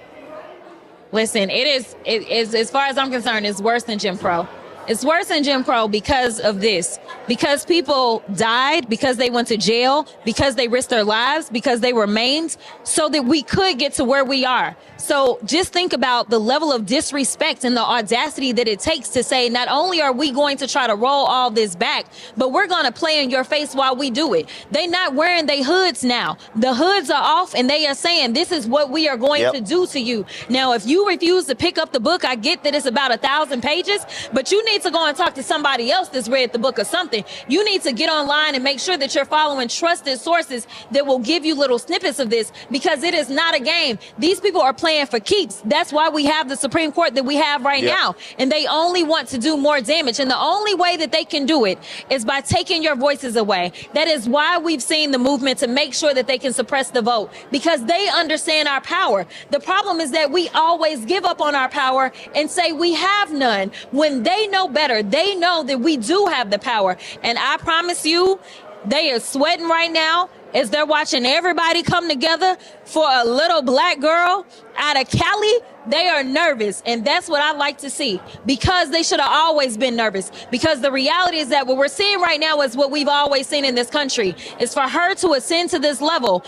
Listen, it is, as far as I'm concerned, it's worse than Jim Crow. It's worse than Jim Crow because of this. Because people died, because they went to jail, because they risked their lives, because they were maimed, so that we could get to where we are. So just think about the level of disrespect and the audacity that it takes to say, not only are we going to try to roll all this back, but we're going to play in your face while we do it. They're not wearing their hoods now. The hoods are off, and they are saying, this is what we are going to do to you. Now, if you refuse to pick up the book, I get that it's about 1,000 pages, but you need to go and talk to somebody else that's read the book or something. You need to get online and make sure that you're following trusted sources that will give you little snippets of this, because it is not a game. These people are playing for keeps. That's why we have the Supreme Court that we have right now. And they only want to do more damage. And the only way that they can do it is by taking your voices away. That is why we've seen the movement to make sure that they can suppress the vote, because they understand our power. The problem is that we always give up on our power and say we have none when they know better. They know that we do have the power. And I promise you, they are sweating right now as they're watching everybody come together for a little black girl out of Cali. They are nervous, and that's what I like to see, because they should have always been nervous. Because the reality is that what we're seeing right now is what we've always seen in this country, is for her to ascend to this level.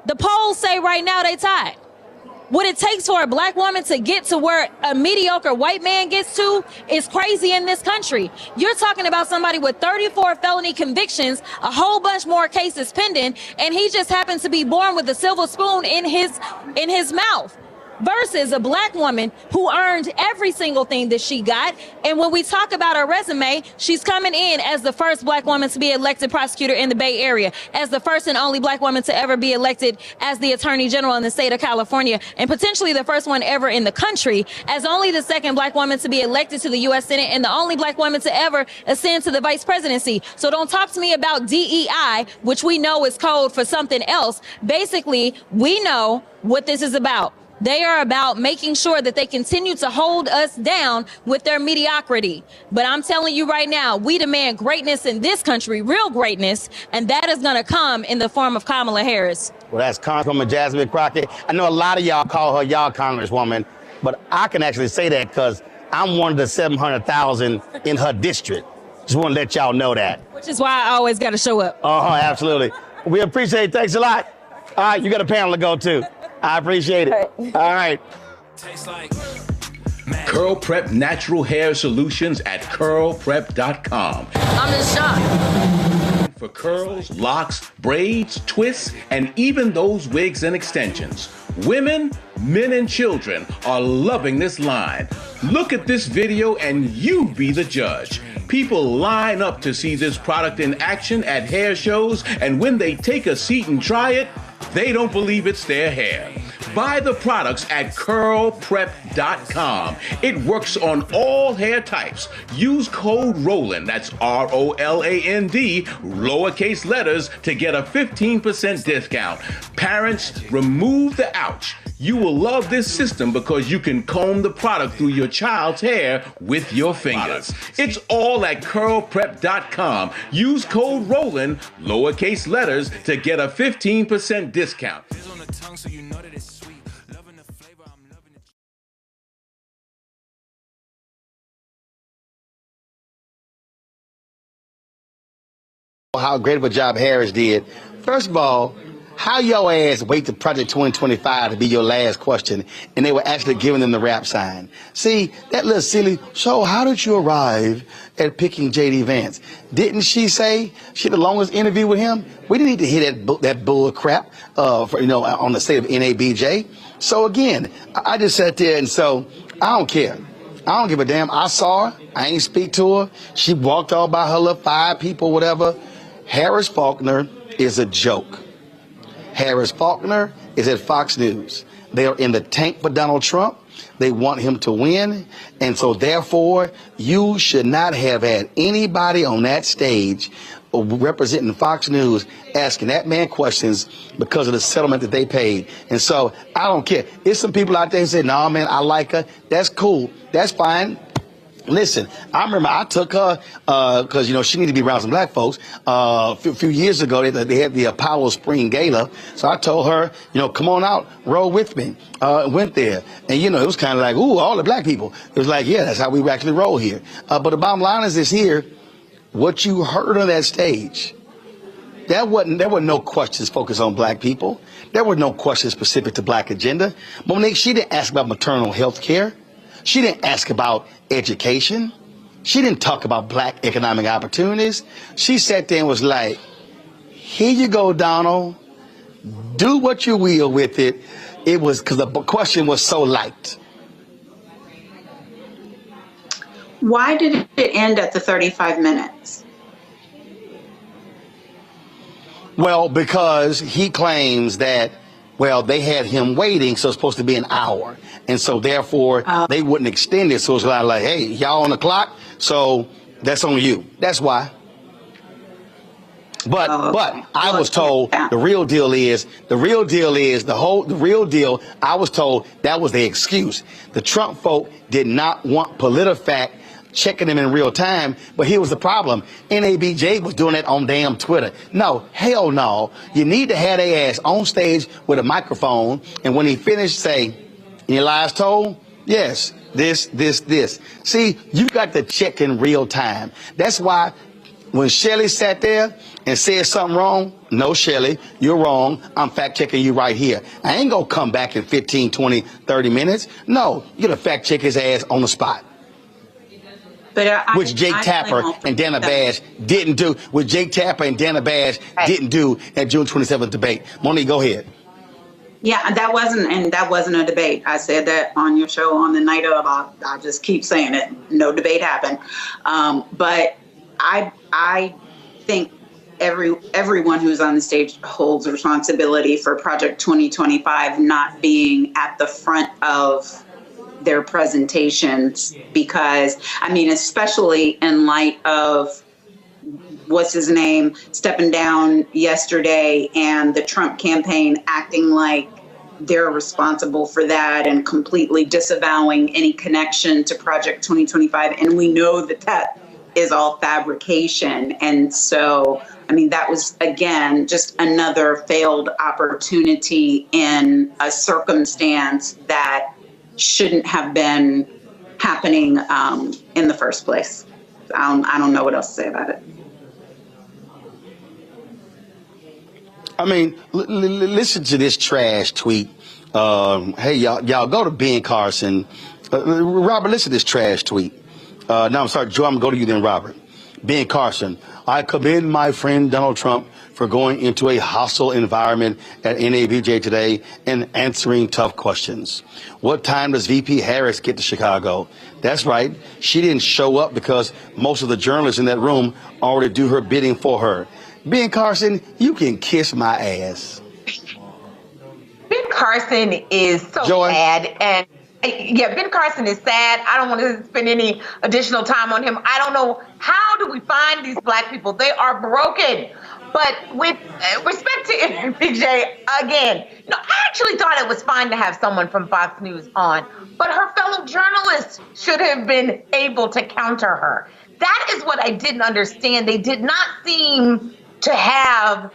The polls say right now they tied. What it takes for a black woman to get to where a mediocre white man gets to is crazy in this country. You're talking about somebody with 34 felony convictions, a whole bunch more cases pending, and he just happens to be born with a silver spoon in his mouth. Versus a black woman who earned every single thing that she got. And when we talk about her resume, she's coming in as the first black woman to be elected prosecutor in the Bay Area, as the first and only black woman to ever be elected as the Attorney General in the state of California, and potentially the first one ever in the country, as only the second black woman to be elected to the U.S. Senate, and the only black woman to ever ascend to the vice presidency. So don't talk to me about DEI, which we know is code for something else. Basically, we know what this is about. They are about making sure that they continue to hold us down with their mediocrity. But I'm telling you right now, we demand greatness in this country, real greatness, and that is going to come in the form of Kamala Harris. Well, that's Congresswoman Jasmine Crockett. I know a lot of y'all call her y'all Congresswoman, but I can actually say that because I'm one of the 700,000 in her district. Just want to let y'all know that. Which is why I always got to show up. Absolutely. We appreciate it. Thanks a lot. All right, you got a panel to go to. I appreciate it. All right. Curl Prep Natural Hair Solutions at curlprep.com. I'm in shock. For curls, locks, braids, twists, and even those wigs and extensions. Women, men, and children are loving this line. Look at this video and you be the judge. People line up to see this product in action at hair shows, and when they take a seat and try it, they don't believe it's their hair. Buy the products at curlprep.com. It works on all hair types. Use code ROLAND, that's ROLAND, lowercase letters, to get a 15% discount. Parents, remove the ouch. You will love this system because you can comb the product through your child's hair with your fingers. It's all at curlprep.com. Use code ROLAND, lowercase letters, to get a 15% discount. How great of a job Harris did. First of all, how your ass wait to Project 2025 to be your last question, and they were actually giving them the rap sign. See, that little silly, so how did you arrive at picking J.D. Vance? Didn't she say she had the longest interview with him? We didn't need to hear that bull crap on the state of NABJ. So again, I just sat there, and so I don't care. I don't give a damn. I saw her. I ain't speak to her. She walked all by her little 5 people, whatever. Harris Faulkner is a joke. Harris Faulkner is at Fox News. They are in the tank for Donald Trump. They want him to win. And so therefore, you should not have had anybody on that stage representing Fox News asking that man questions because of the settlement that they paid. And so I don't care. There's some people out there who say, no, man, I like her. That's cool. That's fine. Listen, I remember I took her because, she needed to be around some black folks. A few years ago, they had the Apollo Spring Gala. So I told her, come on out, roll with me. Went there. And, it was kind of like, ooh, all the black people. It was like, yeah, that's how we actually roll here. But the bottom line is this here, what you heard on that stage, there were no questions focused on black people. There were no questions specific to black agenda. Monique, she didn't ask about maternal health care. She didn't ask about education. She didn't talk about black economic opportunities. She sat there and was like, here you go, Donald. Do what you will with it. It was because the question was so light. Why did it end at the 35 minutes? Well, because he claims that, they had him waiting, so it's supposed to be an hour. And so, therefore, they wouldn't extend it. So it's like, hey, y'all on the clock, so that's on you. That's why. But I was told the real deal is, I was told that was the excuse. The Trump folk did not want PolitiFact checking them in real time, but here was the problem. NABJ was doing it on damn Twitter. No, hell no. You need to have their ass on stage with a microphone, and when he finished, say, any lies told? Yes, this. See, you got to check in real time. That's why when Shelley sat there and said something wrong, no, Shelley, you're wrong. I'm fact checking you right here. I ain't gonna come back in 15, 20, 30 minutes. No, you're gonna fact check his ass on the spot. Which Jake Tapper and Dana Bash didn't do. Which Jake Tapper and Dana Bash didn't do at June 27th debate. Monique, go ahead. Yeah, that wasn't a debate. I said that on your show on the night of. I just keep saying it. No debate happened. But I think everyone who's on the stage holds responsibility for Project 2025 not being at the front of their presentations, because especially in light of what's his name stepping down yesterday and the Trump campaign acting like they're responsible for that and completely disavowing any connection to Project 2025. And we know that is all fabrication. And so, that was, again, just another failed opportunity in a circumstance that shouldn't have been happening in the first place. I don't know what else to say about it. I mean, listen to this trash tweet. Hey, y'all go to Ben Carson. Robert, listen to this trash tweet. No, I'm sorry, Joe, I'm going to go to you then, Robert. Ben Carson, I commend my friend Donald Trump for going into a hostile environment at NABJ today and answering tough questions. What time does VP Harris get to Chicago? That's right. She didn't show up because most of the journalists in that room already do her bidding for her. Ben Carson, you can kiss my ass. Ben Carson is so sad, and yeah, Ben Carson is sad. I don't want to spend any additional time on him. I don't know, how do we find these black people? They are broken. But with respect to NABJ, again, I actually thought it was fine to have someone from Fox News on, but her fellow journalists should have been able to counter her. That is what I didn't understand. They did not seem to have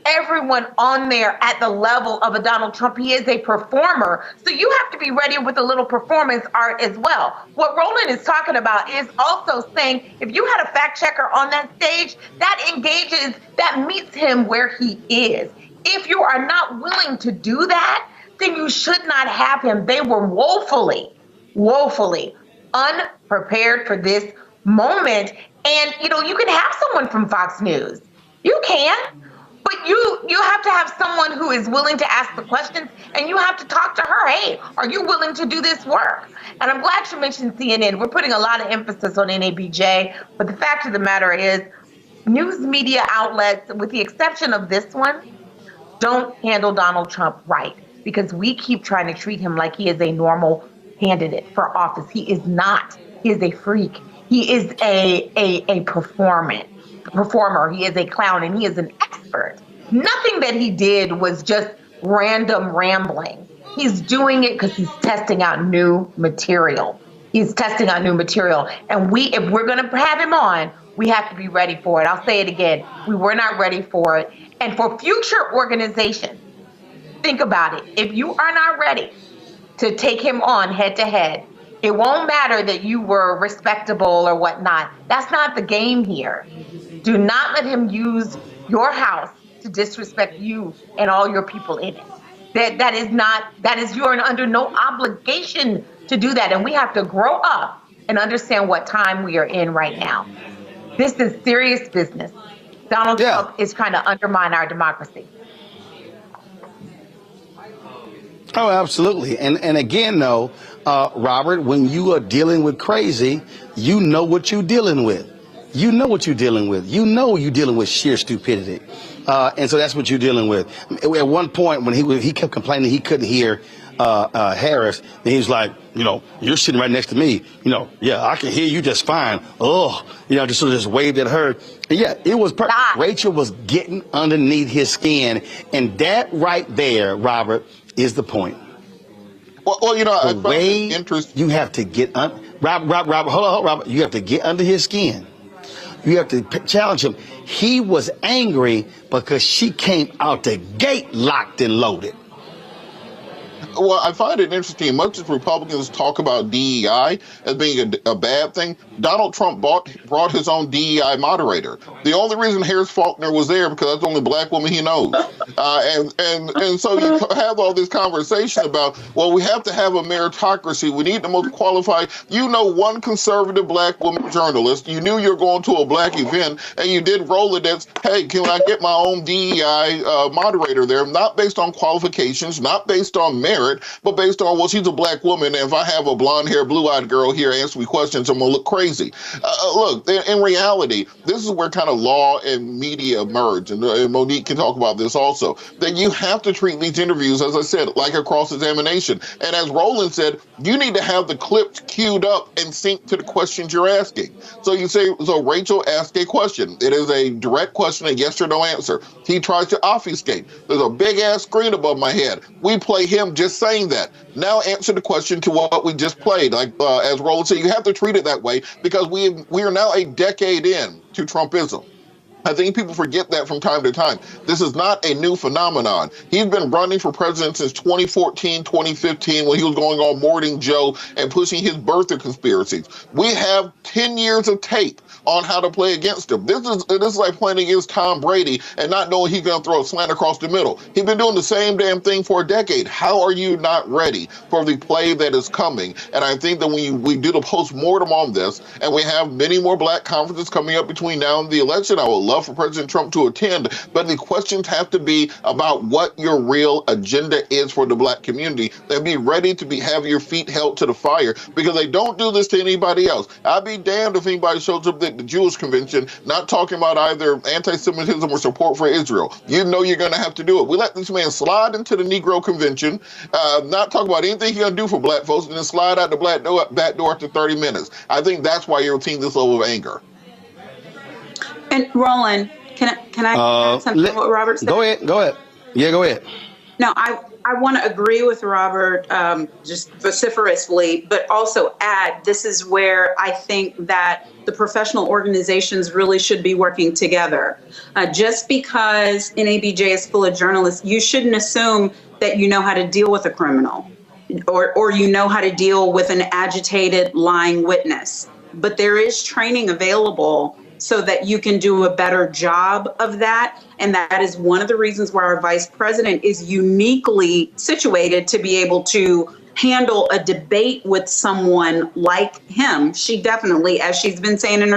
everyone on there at the level of a Donald Trump. He is a performer. So you have to be ready with a little performance art as well. What Roland is talking about is also saying, if you had a fact checker on that stage, that meets him where he is. If you are not willing to do that, then you should not have him. They were woefully unprepared for this moment. And, you can have someone from Fox News. You can. But you have to have someone who is willing to ask the questions, and you have to talk to her. Hey, are you willing to do this work? And I'm glad you mentioned CNN. We're putting a lot of emphasis on NABJ, but the fact of the matter is, news media outlets, with the exception of this one, don't handle Donald Trump right, because we keep trying to treat him like he is a normal candidate for office. He is not. He is a freak. He is a performer. He is a clown, and he is an expert. Nothing that he did was just random rambling. He's doing it because he's testing out new material. And if we're going to have him on, we have to be ready for it. I'll say it again. We were not ready for it. And for future organizations, think about it. If you are not ready to take him on head to head, it won't matter that you were respectable or whatnot. That's not the game here. Do not let him use your house to disrespect you and all your people in it. You're under no obligation to do that. And we have to grow up and understand what time we are in right now. This is serious business. Donald Trump is trying to undermine our democracy. Oh, absolutely. And again, though, Robert, when you are dealing with crazy, you know what you're dealing with. You know what you're dealing with. You know you're dealing with sheer stupidity. And so that's what you're dealing with. At one point, when he kept complaining he couldn't hear Harris, and he was like, you're sitting right next to me. Yeah, I can hear you just fine. Oh, just sort of just waved at her. And yeah, it was perfect. Rachel was getting underneath his skin. And that right there, Robert, is the point. Well, I find it interesting. You have to get Robert, hold on, Robert. You have to get under his skin. You have to challenge him. He was angry because she came out the gate locked and loaded. Well, I find it interesting. Much as Republicans talk about DEI as being a bad thing, Donald Trump brought his own DEI moderator. The only reason Harris Faulkner was there because that's the only black woman he knows. And so you have all this conversation about, well, we have to have a meritocracy. We need the most qualified. One conservative black woman journalist. You knew you were going to a black event, and you did Rolodex. Hey, can I get my own DEI moderator there? Not based on qualifications, not based on merit, but based on, well, she's a black woman, and if I have a blonde-haired, blue-eyed girl here answer me questions, I'm going to look crazy. Look, in reality, this is where kind of law and media merge, and Monique can talk about this also, that you have to treat these interviews, as I said, like a cross-examination. And as Roland said, you need to have the clips queued up and sync to the questions you're asking. So you say, so Rachel asked a question. It is a direct question, a yes or no answer. He tries to obfuscate. There's a big-ass screen above my head. We play him just saying that. Now answer the question to what we just played. Like as Roland said, you have to treat it that way because we are now a decade in to Trumpism. I think people forget that from time to time. This is not a new phenomenon. He's been running for president since 2014, 2015, when he was going on Morning Joe and pushing his birther conspiracies. We have 10 years of tape on how to play against him. This is like playing against Tom Brady and not knowing he's going to throw a slant across the middle. He's been doing the same damn thing for a decade. How are you not ready for the play that is coming? And I think that when we do the post-mortem on this, and we have many more black conferences coming up between now and the election, I would love for President Trump to attend, but the questions have to be about what your real agenda is for the black community, and be ready to have your feet held to the fire, because they don't do this to anybody else. I'd be damned if anybody shows up at the Jewish convention not talking about either anti-Semitism or support for Israel. You know you're going to have to do it. We let this man slide into the Negro convention, not talk about anything he's going to do for black folks, and then slide out the back door after 30 minutes. I think that's why you're seeing this level of anger. And Roland, can I add something to what Robert said? Go ahead. Yeah, go ahead. No, I want to agree with Robert just vociferously, but also add, this is where I think that the professional organizations really should be working together. Just because NABJ is full of journalists, you shouldn't assume that you know how to deal with a criminal or you know how to deal with an agitated, lying witness. But there is training available so that you can do a better job of that. And that is one of the reasons why our vice president is uniquely situated to be able to handle a debate with someone like him. She definitely, as she's been saying in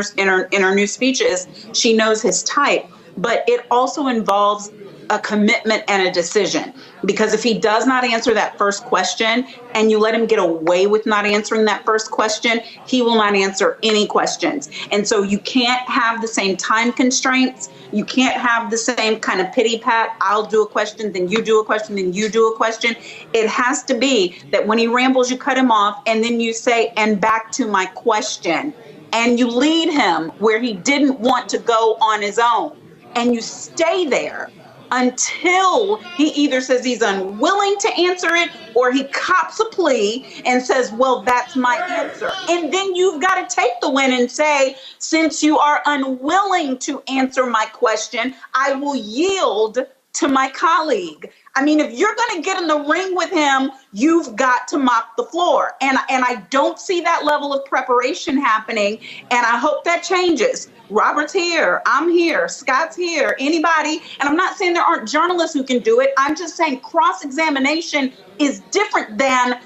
her new speeches, she knows his type. But it also involves a commitment and a decision. Because if he does not answer that first question and you let him get away with not answering that first question, he will not answer any questions. And so you can't have the same time constraints. You can't have the same kind of pity pat. I'll do a question, then you do a question, then you do a question. It has to be that when he rambles, you cut him off and then you say, and back to my question. And you lead him where he didn't want to go on his own. And you stay there until he either says he's unwilling to answer it or he cops a plea and says, well, that's my answer. And then you've got to take the win and say, since you are unwilling to answer my question, I will yield to my colleague. I mean, if you're going to get in the ring with him, you've got to mop the floor. And I don't see that level of preparation happening. And I hope that changes. Robert's here. I'm here. Scott's here. Anybody. And I'm not saying there aren't journalists who can do it. I'm just saying cross-examination is different than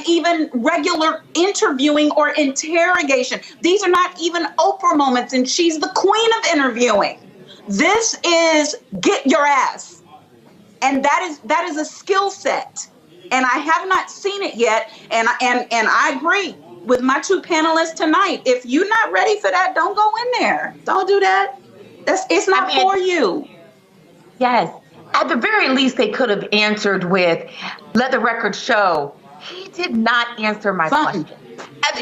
even regular interviewing or interrogation. These are not even Oprah moments, and she's the queen of interviewing. This is get your ass. And that is a skill set. And I have not seen it yet. And I agree with my two panelists tonight. If you're not ready for that, don't go in there. Don't do that. It's not for you. Yes. At the very least, they could have answered with, let the record show, he did not answer my question.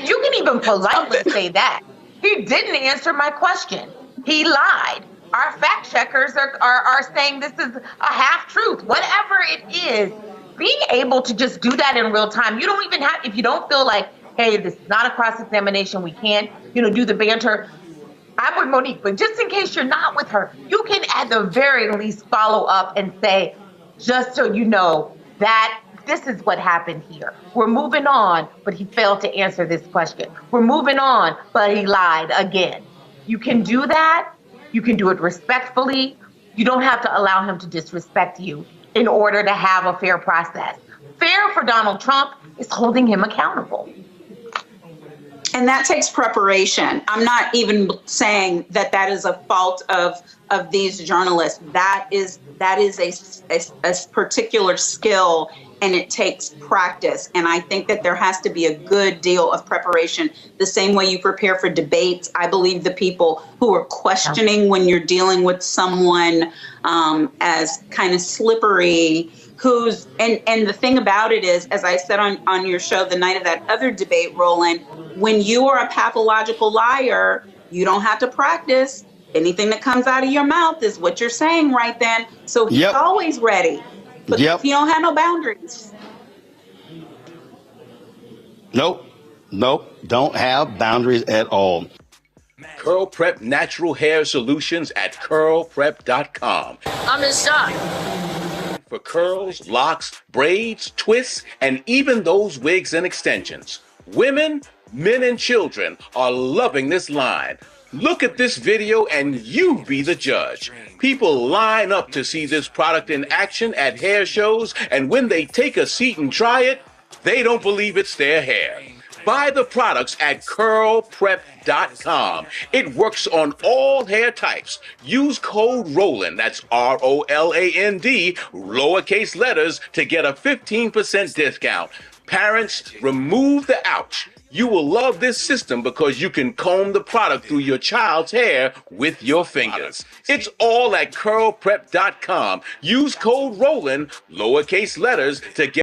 You can even politely say that. He didn't answer my question. He lied. Our fact checkers are saying this is a half truth. Whatever it is, being able to just do that in real time. You don't even have, if you don't feel like, hey, this is not a cross-examination, we can't, do the banter. I'm with Monique, but just in case you're not with her, you can at the very least follow up and say, just so you know, that this is what happened here. We're moving on, but he failed to answer this question. We're moving on, but he lied again. You can do that. You can do it respectfully. You don't have to allow him to disrespect you in order to have a fair process. Fair for Donald Trump is holding him accountable. And that takes preparation. I'm not even saying that is a fault of these journalists. That is a particular skill, and it takes practice. And I think that there has to be a good deal of preparation. The same way you prepare for debates, I believe the people who are questioning when you're dealing with someone as kind of slippery, and the thing about it is, as I said on your show the night of that other debate, Roland, when you are a pathological liar, you don't have to practice. Anything that comes out of your mouth is what you're saying right then. So he's always ready. But you don't have no boundaries. Nope. Don't have boundaries at all. Curl Prep Natural Hair Solutions at curlprep.com. I'm in shock. For curls, locks, braids, twists, and even those wigs and extensions. Women, men, and children are loving this line. Look at this video and you be the judge. People line up to see this product in action at hair shows, and when they take a seat and try it, they don't believe it's their hair. Buy the products at curlprep.com. It works on all hair types. Use code ROLAND, that's ROLAND, lowercase letters, to get a 15% discount. Parents, remove the ouch. You will love this system because you can comb the product through your child's hair with your fingers. It's all at curlprep.com. Use code ROLAND, lowercase letters, to get